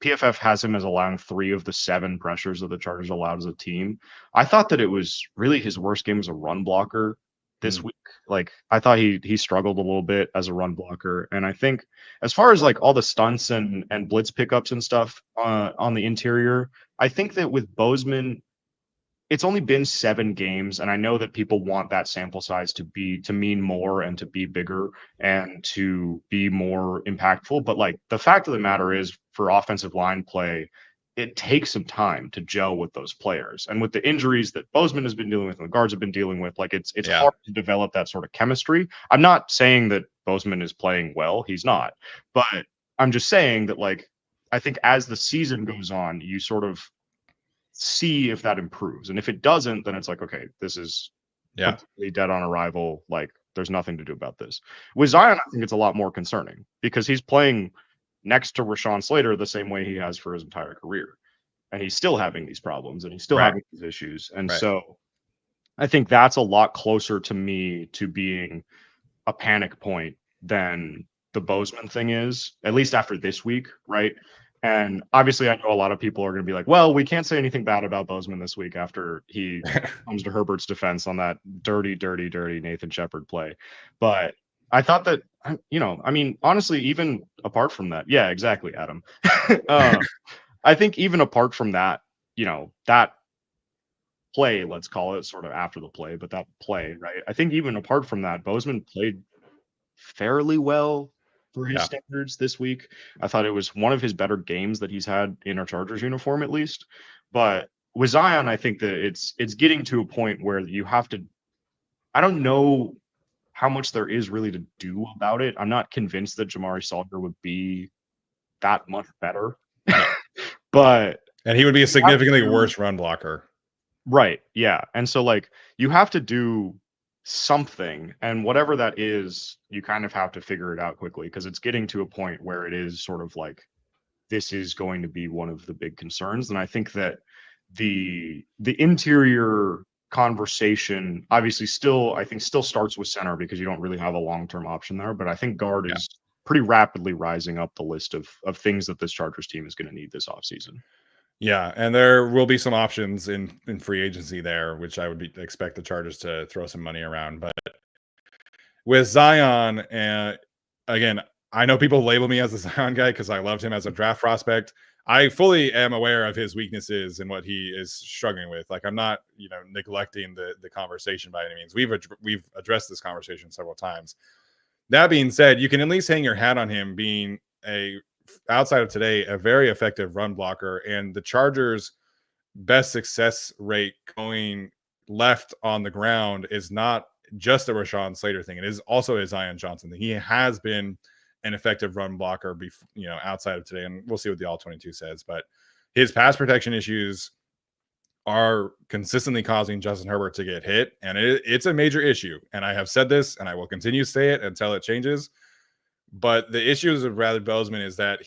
PFF has him as allowing 3 of the 7 pressures that the Chargers allowed as a team. I thought that it was really his worst game as a run blocker this week. Like I thought he struggled a little bit as a run blocker. And I think as far as like all the stunts and blitz pickups and stuff on the interior, I think that with Bozeman, it's only been 7 games, and I know that people want that sample size to mean more and to be bigger and to be more impactful. But like the fact of the matter is, for offensive line play, it takes some time to gel with those players. And with the injuries that Bozeman has been dealing with and the guards have been dealing with, like it's hard to develop that sort of chemistry. I'm not saying that Bozeman is playing well, he's not, but I'm just saying that like I think as the season goes on, you sort of see if that improves. And if it doesn't, then it's like, okay, this is completely dead on arrival. Like there's nothing to do about this. With Zion, I think it's a lot more concerning because he's playing next to Rashawn Slater the same way he has for his entire career. And he's still having these problems and he's still having these issues. And so I think that's a lot closer to me to being a panic point than the Bozeman thing is, at least after this week, right? And obviously, I know a lot of people are going to be like, well, we can't say anything bad about Bozeman this week after he comes to Herbert's defense on that dirty Nathan Shepard play. But I thought that, I mean, honestly, even apart from that, yeah, exactly, Adam. I think even apart from that, that play, let's call it sort of after the play, but that play, right? I think even apart from that, Bozeman played fairly well for his standards this week. I thought it was one of his better games that he's had in a Chargers uniform, at least. But with Zion, I think that it's getting to a point where you have to I don't know how much there is really to do about it. I'm not convinced that Jamari Salter would be that much better. No. But And he would be a significantly do, worse run blocker. right. Yeah. And so like you have to do something, and whatever that is, you kind of have to figure it out quickly because it's getting to a point where it is sort of like this is going to be one of the big concerns. And I think that the interior conversation obviously still starts with center because you don't really have a long-term option there, but I think guard is pretty rapidly rising up the list of things that this Chargers team is going to need this offseason. Yeah, and there will be some options in free agency there, which I would expect the Chargers to throw some money around. But with Zion, and again, I know people label me as a Zion guy because I loved him as a draft prospect. I fully am aware of his weaknesses and what he is struggling with. Like I'm not, neglecting the conversation by any means. We've addressed this conversation several times. That being said, you can at least hang your hat on him being outside of today, a very effective run blocker, and the Chargers' best success rate going left on the ground is not just a Rashawn Slater thing. It is also a Zion Johnson thing. He has been an effective run blocker, outside of today, and we'll see what the All 22 says. But his pass protection issues are consistently causing Justin Herbert to get hit, and it's a major issue. And I have said this, and I will continue to say it until it changes. But the issues with Bradley Bozeman is that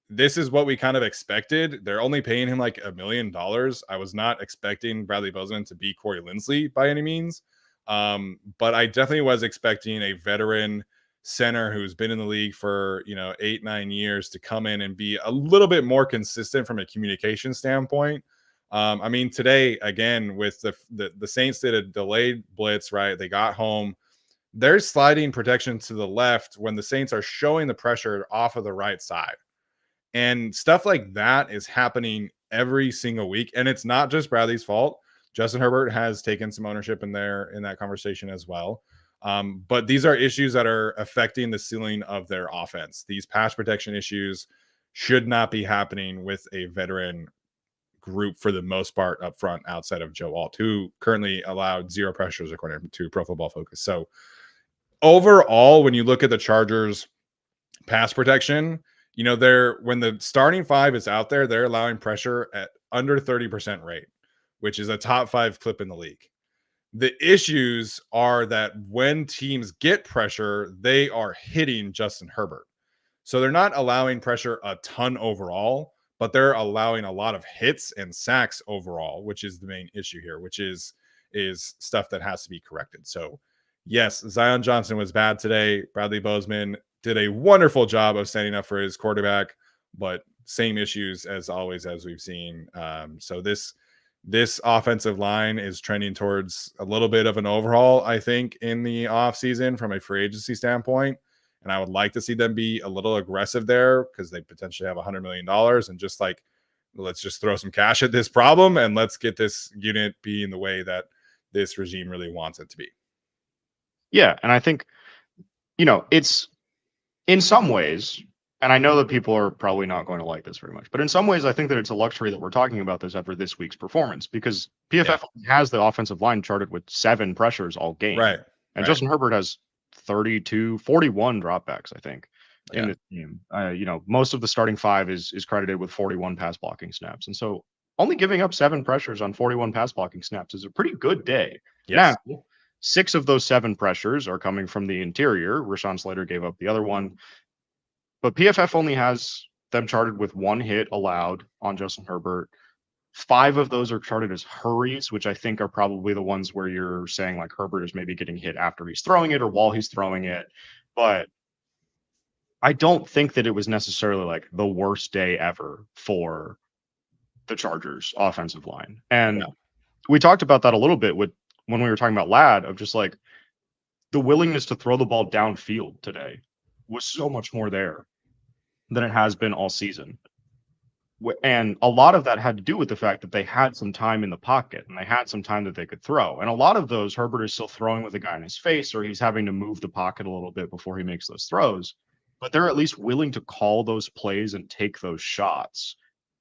this is what we kind of expected. They're only paying him like $1 million. I was not expecting Bradley Bozeman to be Corey Linsley by any means. But I definitely was expecting a veteran center who's been in the league for 8-9 years to come in and be a little bit more consistent from a communication standpoint. I mean, today again with the Saints did a delayed blitz, right? They got home. They're sliding protection to the left when the Saints are showing the pressure off of the right side. And stuff like that is happening every single week. And it's not just Bradley's fault. Justin Herbert has taken some ownership in that conversation as well. But these are issues that are affecting the ceiling of their offense. These pass protection issues should not be happening with a veteran group for the most part up front outside of Joe Alt, who currently allowed 0 pressures according to Pro Football Focus. So overall, when you look at the Chargers pass protection, when the starting 5 is out there, they're allowing pressure at under 30% rate, which is a top 5 clip in the league. The issues are that when teams get pressure, they are hitting Justin Herbert. So they're not allowing pressure a ton overall, but they're allowing a lot of hits and sacks overall, which is the main issue here, which is stuff that has to be corrected. So yes, Zion Johnson was bad today. Bradley Bozeman did a wonderful job of standing up for his quarterback, but same issues as always, as we've seen. So this offensive line is trending towards a little bit of an overhaul, I think, in the offseason from a free agency standpoint. And I would like to see them be a little aggressive there because they potentially have $100 million and just like, let's just throw some cash at this problem and let's get this unit being the way that this regime really wants it to be. Yeah. And I think, it's in some ways, and I know that people are probably not going to like this very much, but in some ways, I think that it's a luxury that we're talking about this after this week's performance because PFF has the offensive line charted with 7 pressures all game. Right. And Justin Herbert has 41 dropbacks, I think, in the team. Most of the starting 5 is credited with 41 pass blocking snaps. And so only giving up 7 pressures on 41 pass blocking snaps is a pretty good day. Yes. Now, 6 of those 7 pressures are coming from the interior. Rashawn Slater gave up the other one. But PFF only has them charted with 1 hit allowed on Justin Herbert. 5 of those are charted as hurries, which I think are probably the ones where you're saying like Herbert is maybe getting hit after he's throwing it or while he's throwing it. But I don't think that it was necessarily like the worst day ever for the Chargers offensive line. And we talked about that a little bit when we were talking about Ladd, of just like the willingness to throw the ball downfield today was so much more there than it has been all season. And a lot of that had to do with the fact that they had some time in the pocket and they had some time that they could throw. And a lot of those, Herbert is still throwing with a guy in his face, or he's having to move the pocket a little bit before he makes those throws. But they're at least willing to call those plays and take those shots,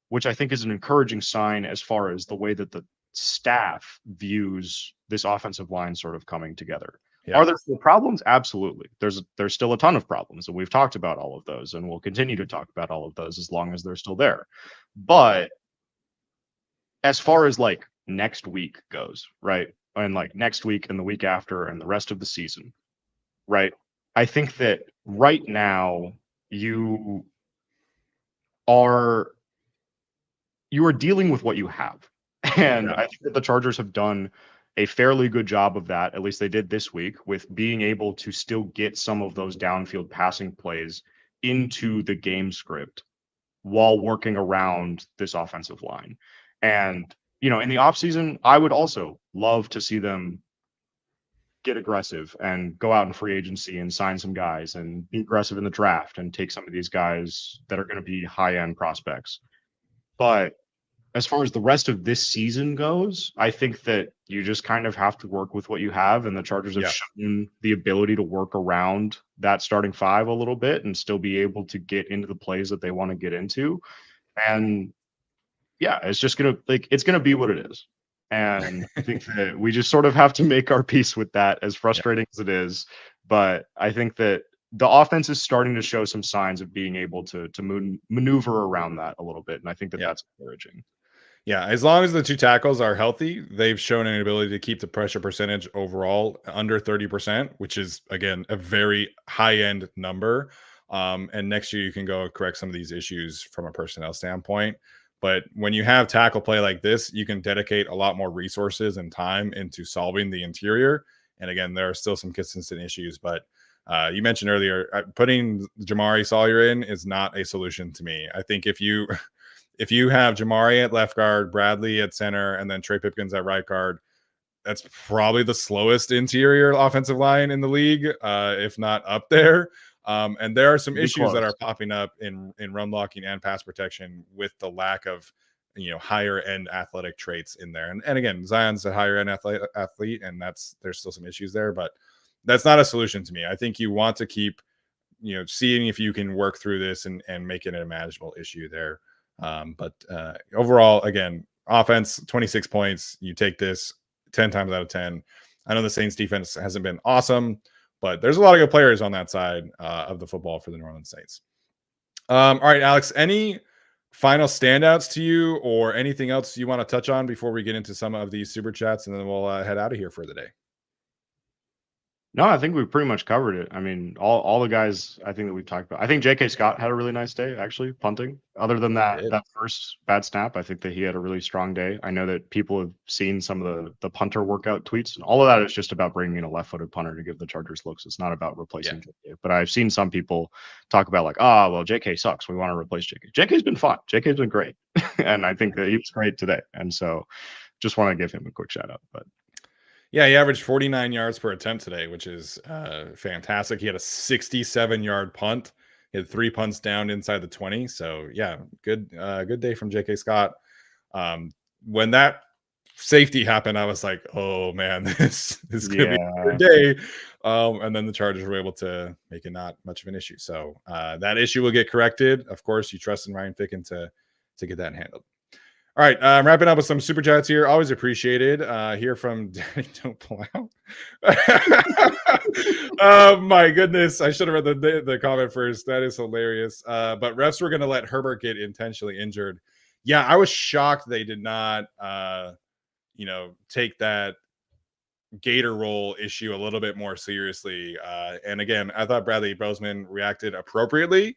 which I think is an encouraging sign as far as the way that the staff views this offensive line sort of coming together. Yeah. Are there still problems? Absolutely. There's still a ton of problems, and we've talked about all of those, and we'll continue to talk about all of those as long as they're still there. But as far as like next week goes, right? And like next week and the week after and the rest of the season, right? I think that right now you are dealing with what you have. And Yeah. I think that the Chargers have done a fairly good job of that. At least they did this week, with being able to still get some of those downfield passing plays into the game script while working around this offensive line. And, in the offseason, I would also love to see them get aggressive and go out in free agency and sign some guys and be aggressive in the draft and take some of these guys that are going to be high end prospects. But as far as the rest of this season goes, I think that you just kind of have to work with what you have, and the Chargers have shown the ability to work around that starting five a little bit and still be able to get into the plays that they want to get into. And yeah, it's gonna be what it is. And I think that we just sort of have to make our peace with that, as frustrating as it is. But I think that the offense is starting to show some signs of being able to maneuver around that a little bit, and I think that that's encouraging. Yeah, as long as the two tackles are healthy, they've shown an ability to keep the pressure percentage overall under 30%, which is, again, a very high-end number. And next year you can go correct some of these issues from a personnel standpoint. But when you have tackle play like this, you can dedicate a lot more resources and time into solving the interior. And again, there are still some consistent issues, but you mentioned earlier, putting Jamari Sawyer in is not a solution to me. I think if you have Jamari at left guard, Bradley at center, and then Trey Pipkins at right guard, that's probably the slowest interior offensive line in the league, if not up there. And there are some issues that are popping up in run blocking and pass protection with the lack of higher end athletic traits in there. And again, Zion's a higher end athlete, and there's still some issues there, but that's not a solution to me. I think you want to keep seeing if you can work through this and make it a manageable issue there. But overall, again, offense, 26 points. You take this 10 times out of 10. I know the Saints defense hasn't been awesome, but there's a lot of good players on that side of the football for the New Orleans Saints. All right, Alex, any final standouts to you or anything else you want to touch on before we get into some of these super chats, and then we'll head out of here for the day? No, I think we pretty much covered it. I mean, all the guys I think that we've talked about. I think J.K. Scott had a really nice day, actually, punting. Other than that first bad snap, I think that he had a really strong day. I know that people have seen some of the punter workout tweets, and all of that is just about bringing in a left-footed punter to give the Chargers looks. It's not about replacing J.K. But I've seen some people talk about like, well, J.K. sucks. We want to replace J.K. J.K.'s been fun. J.K.'s been great. And I think that he was great today. And so just want to give him a quick shout out. But yeah, he averaged 49 yards per attempt today, which is fantastic. He had a 67-yard punt. He had 3 punts down inside the 20. So yeah, good day from J.K. Scott. When that safety happened, I was like, oh man, this is gonna be a good day. And then the Chargers were able to make it not much of an issue. So that issue will get corrected. Of course, you trust in Ryan Ficken to get that handled. All right, wrapping up with some super chats here. Always appreciated. Here from Daddy Don't Pull Out. Oh my goodness, I should have read the comment first. That is hilarious. But refs were going to let Herbert get intentionally injured. Yeah, I was shocked they did not, take that gator roll issue a little bit more seriously. And again, I thought Bradley Bozeman reacted appropriately,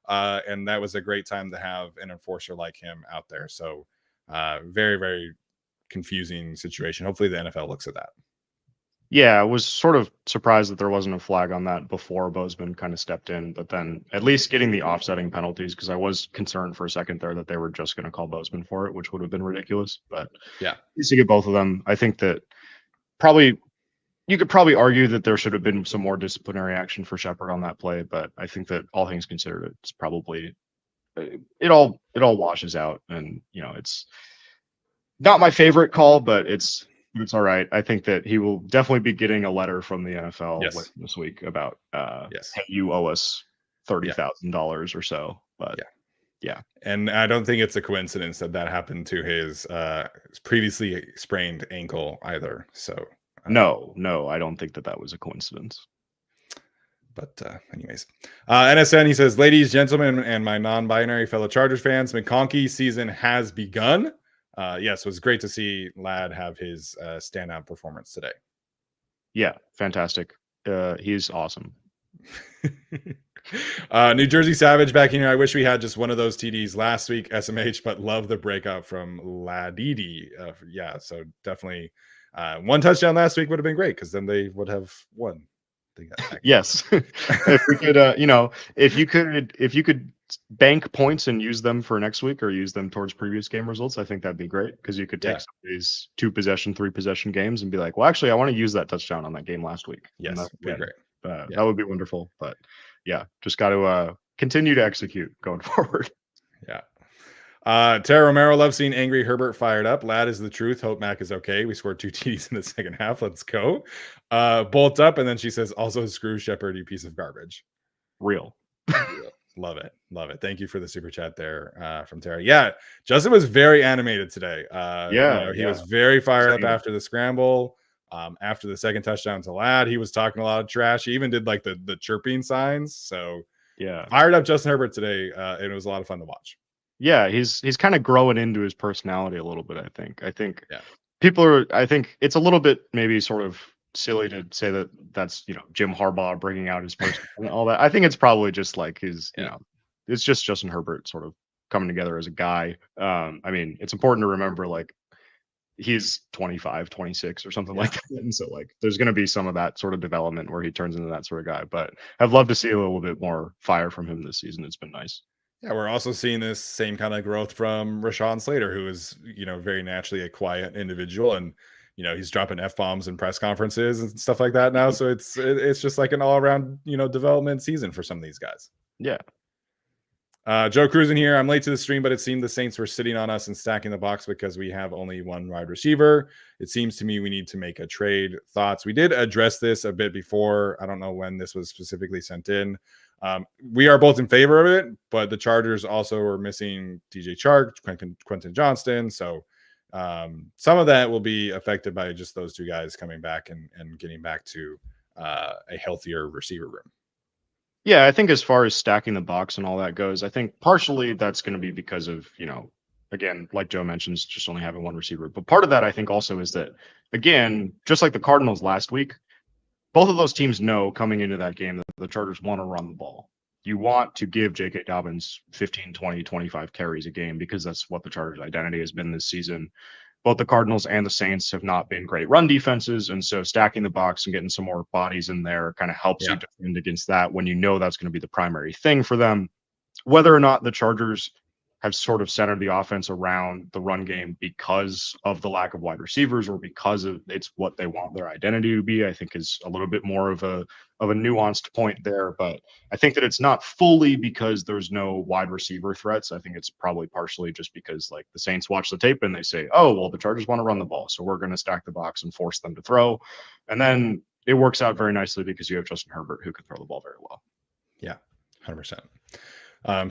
and that was a great time to have an enforcer like him out there. So. Very, very confusing situation. Hopefully the NFL looks at that. Yeah, I was sort of surprised that there wasn't a flag on that before Bozeman kind of stepped in, but then at least getting the offsetting penalties, because I was concerned for a second there that they were just going to call Bozeman for it, which would have been ridiculous. But yeah, at least to get both of them, I think that you could probably argue that there should have been some more disciplinary action for Shepard on that play, but I think that all things considered, it's probably it all washes out, and it's not my favorite call, but it's all right. I think that he will definitely be getting a letter from the NFL this week about hey, you owe us $30,000 or so. But Yeah. And I don't think it's a coincidence that happened to his previously sprained ankle either. So no, I don't think that was a coincidence. But anyways, NSN, he says, ladies, gentlemen, and my non-binary fellow Chargers fans, McConkey season has begun. Yes, it was great to see Ladd have his standout performance today. Yeah, fantastic. He's awesome. New Jersey Savage back in here. I wish we had just one of those TDs last week, SMH, but love the breakout from Ladidi. Yeah, so definitely one touchdown last week would have been great because then they would have won. Yes. If we could, if you could bank points and use them for next week or use them towards previous game results, I think that'd be great because you could take some of these 2-possession, 3-possession games and be like, well, actually, I want to use that touchdown on that game last week. Yes, that'd be great. That would be wonderful. But yeah, just got to continue to execute going forward. Yeah. Tara Romero loves seeing angry Herbert fired up. Ladd is the truth. Hope Mac is okay. We scored 2 TDs in the second half. Let's go. Bolt up. And then she says, also screw Shepard, you piece of garbage. Real. Love it. Love it. Thank you for the super chat there from Tara. Yeah. Justin was very animated today. He was very fired up after the scramble. After the second touchdown to Ladd, he was talking a lot of trash. He even did like the chirping signs. So yeah, fired up Justin Herbert today. And it was a lot of fun to watch. Yeah, he's kind of growing into his personality a little bit, I think people are, I think it's a little bit maybe sort of silly to say that that's, Jim Harbaugh bringing out his person and all that. I think it's probably just like his, it's just Justin Herbert sort of coming together as a guy. I mean, it's important to remember like he's 25, 26 or something like that. And so like there's going to be some of that sort of development where he turns into that sort of guy, but I'd love to see a little bit more fire from him this season. It's been nice. Yeah, we're also seeing this same kind of growth from Rashawn Slater, who is, very naturally a quiet individual, and he's dropping F-bombs in press conferences and stuff like that now. So it's just like an all-around, development season for some of these guys. Yeah. Joe Cruising here. I'm late to the stream, but it seemed the Saints were sitting on us and stacking the box because we have only one wide receiver. It seems to me we need to make a trade. Thoughts? We did address this a bit before. I don't know when this was specifically sent in. We are both in favor of it, but the Chargers also are missing DJ Chark, Quentin Johnston. So some of that will be affected by just those two guys coming back and getting back to a healthier receiver room. Yeah, I think as far as stacking the box and all that goes, I think partially that's going to be because of, again, like Joe mentions, just only having one receiver. But part of that, I think, also is that, again, just like the Cardinals last week, both of those teams know coming into that game that the Chargers want to run the ball. You want to give J.K. Dobbins 15, 20, 25 carries a game because that's what the Chargers' identity has been this season. Both the Cardinals and the Saints have not been great run defenses, and so stacking the box and getting some more bodies in there kind of helps you defend against that when you know that's going to be the primary thing for them. Whether or not the Chargers have sort of centered the offense around the run game because of the lack of wide receivers or because of it's what they want their identity to be, I think is a little bit more of a nuanced point there. But I think that it's not fully because there's no wide receiver threats. I think it's probably partially just because like the Saints watch the tape and they say, oh, well, the Chargers want to run the ball, so we're going to stack the box and force them to throw. And then it works out very nicely because you have Justin Herbert who can throw the ball very well. Yeah, 100%.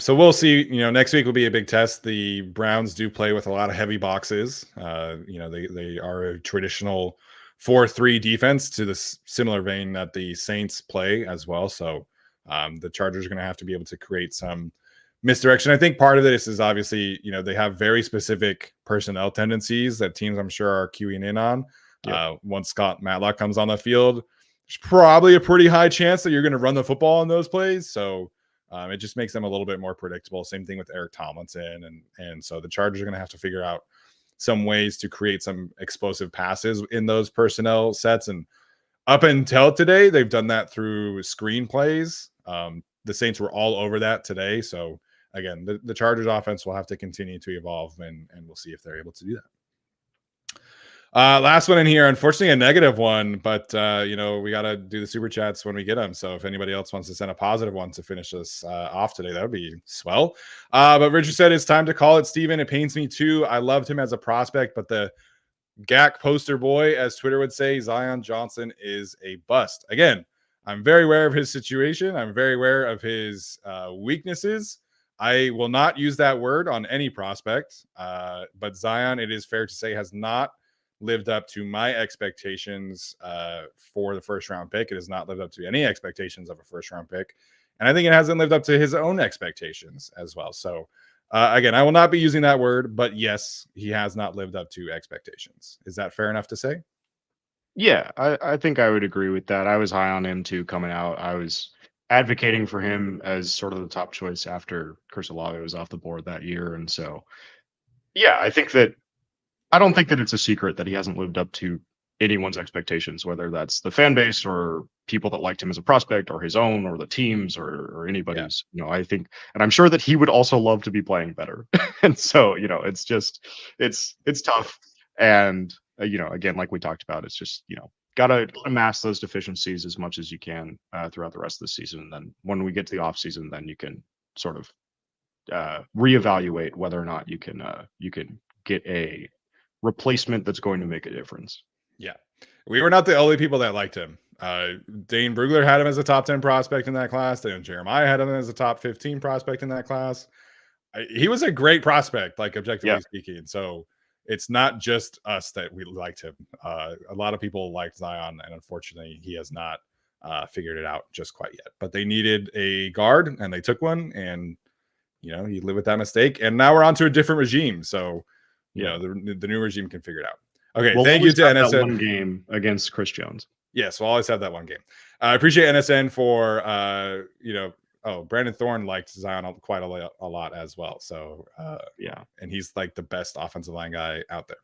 So we'll see. Next week will be a big test. The Browns do play with a lot of heavy boxes. They are a traditional 4-3 defense to the similar vein that the Saints play as well. So the Chargers are going to have to be able to create some misdirection. I think part of this is obviously, they have very specific personnel tendencies that teams I'm sure are queuing in on. Once Scott Matlock comes on the field, there's probably a pretty high chance that you're going to run the football in those plays. So it just makes them a little bit more predictable. Same thing with Eric Tomlinson. And so the Chargers are going to have to figure out some ways to create some explosive passes in those personnel sets. And up until today, they've done that through screen plays. The Saints were all over that today. So again, the Chargers offense will have to continue to evolve and we'll see if they're able to do that. Last one in here, unfortunately a negative one, but we got to do the super chats when we get them. So if anybody else wants to send a positive one to finish this off today, that would be swell. But Richard said it's time to call it, Steven. It pains me too. I loved him as a prospect, but the GAC poster boy, as Twitter would say, Zion Johnson is a bust. Again, I'm very aware of his situation. I'm very aware of his weaknesses. I will not use that word on any prospect, but Zion, it is fair to say, has not lived up to my expectations for the first round pick. It has not lived up to any expectations of a first round pick. And I think it hasn't lived up to his own expectations as well. So, again, I will not be using that word, but yes, he has not lived up to expectations. Is that fair enough to say? Yeah, I think I would agree with that. I was high on him too coming out. I was advocating for him as sort of the top choice after Chris Olave was off the board that year. And so, yeah, I don't think that it's a secret that he hasn't lived up to anyone's expectations, whether that's the fan base or people that liked him as a prospect or his own or the teams or anybody's. I think, and I'm sure that he would also love to be playing better. And so, it's just, it's tough. And, again, like we talked about, it's just, gotta mask those deficiencies as much as you can throughout the rest of the season. And then when we get to the off season, then you can sort of reevaluate whether or not you can get a replacement that's going to make a difference. Yeah. We were not the only people that liked him. Dane Brugler had him as a top 10 prospect in that class. Then Jeremiah had him as a top 15 prospect in that class. He was a great prospect, like objectively speaking. So it's not just us that we liked him. A lot of people liked Zion, and unfortunately, he has not figured it out just quite yet. But they needed a guard, and they took one, and you live with that mistake. And now we're on to a different regime. So the new regime can figure it out. Okay, thank you to NSN. That one game against Chris Jones. Yes, we'll always have that one game. I appreciate NSN for Brandon Thorne liked Zion quite a lot as well. So and he's like the best offensive line guy out there.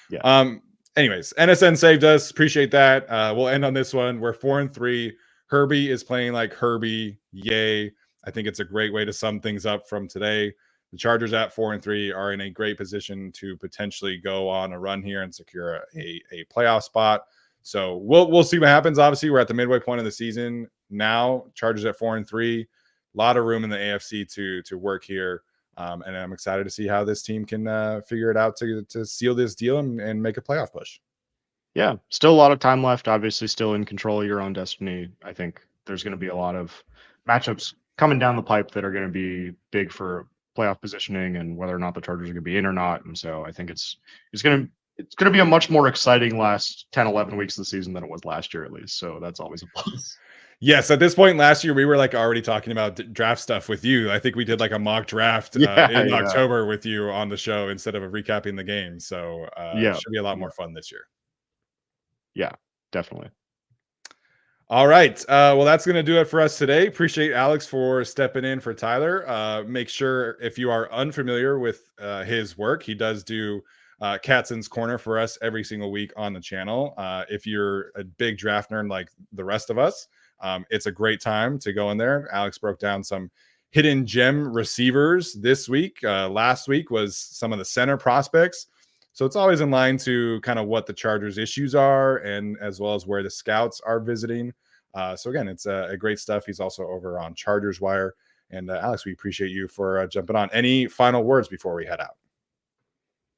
Yeah. Anyways, NSN saved us. Appreciate that. We'll end on this one. We're 4-3. Herbie is playing like Herbie. Yay. I think it's a great way to sum things up from today. The Chargers at 4-3 are in a great position to potentially go on a run here and secure a playoff spot. So we'll see what happens. Obviously, we're at the midway point of the season now. Chargers at 4-3. A lot of room in the AFC to work here. And I'm excited to see how this team can figure it out to seal this deal and make a playoff push. Yeah, still a lot of time left. Obviously, still in control of your own destiny. I think there's going to be a lot of matchups coming down the pipe that are going to be big for playoff positioning and whether or not the Chargers are going to be in or not. And so I think it's going to be a much more exciting last 10, 11 weeks of the season than it was last year, at least. So that's always a plus. Yes, at this point last year, we were like already talking about draft stuff with you. I think we did like a mock draft in October with you on the show instead of recapping the game. So it should be a lot more fun this year. Yeah, definitely. All right. Well, that's going to do it for us today. Appreciate Alex for stepping in for Tyler. Make sure if you are unfamiliar with his work, he does do Katzon's Corner for us every single week on the channel. If you're a big draft nerd like the rest of us, it's a great time to go in there. Alex broke down some hidden gem receivers this week. Last week was some of the center prospects. So it's always in line to kind of what the Chargers' issues are and as well as where the scouts are visiting. So again, it's a great stuff. He's also over on Chargers Wire. And Alex, we appreciate you for jumping on. Any final words before we head out?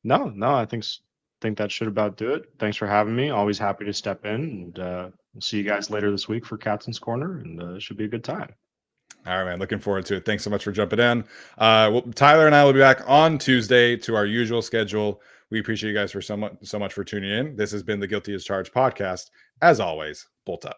No, I think that should about do it. Thanks for having me. Always happy to step in, and we'll see you guys later this week for Katzon's Corner, and it should be a good time. All right, man. Looking forward to it. Thanks so much for jumping in. Tyler and I will be back on Tuesday to our usual schedule. We appreciate you guys for so much for tuning in. This has been the Guilty as Charged podcast. As always, bolt up.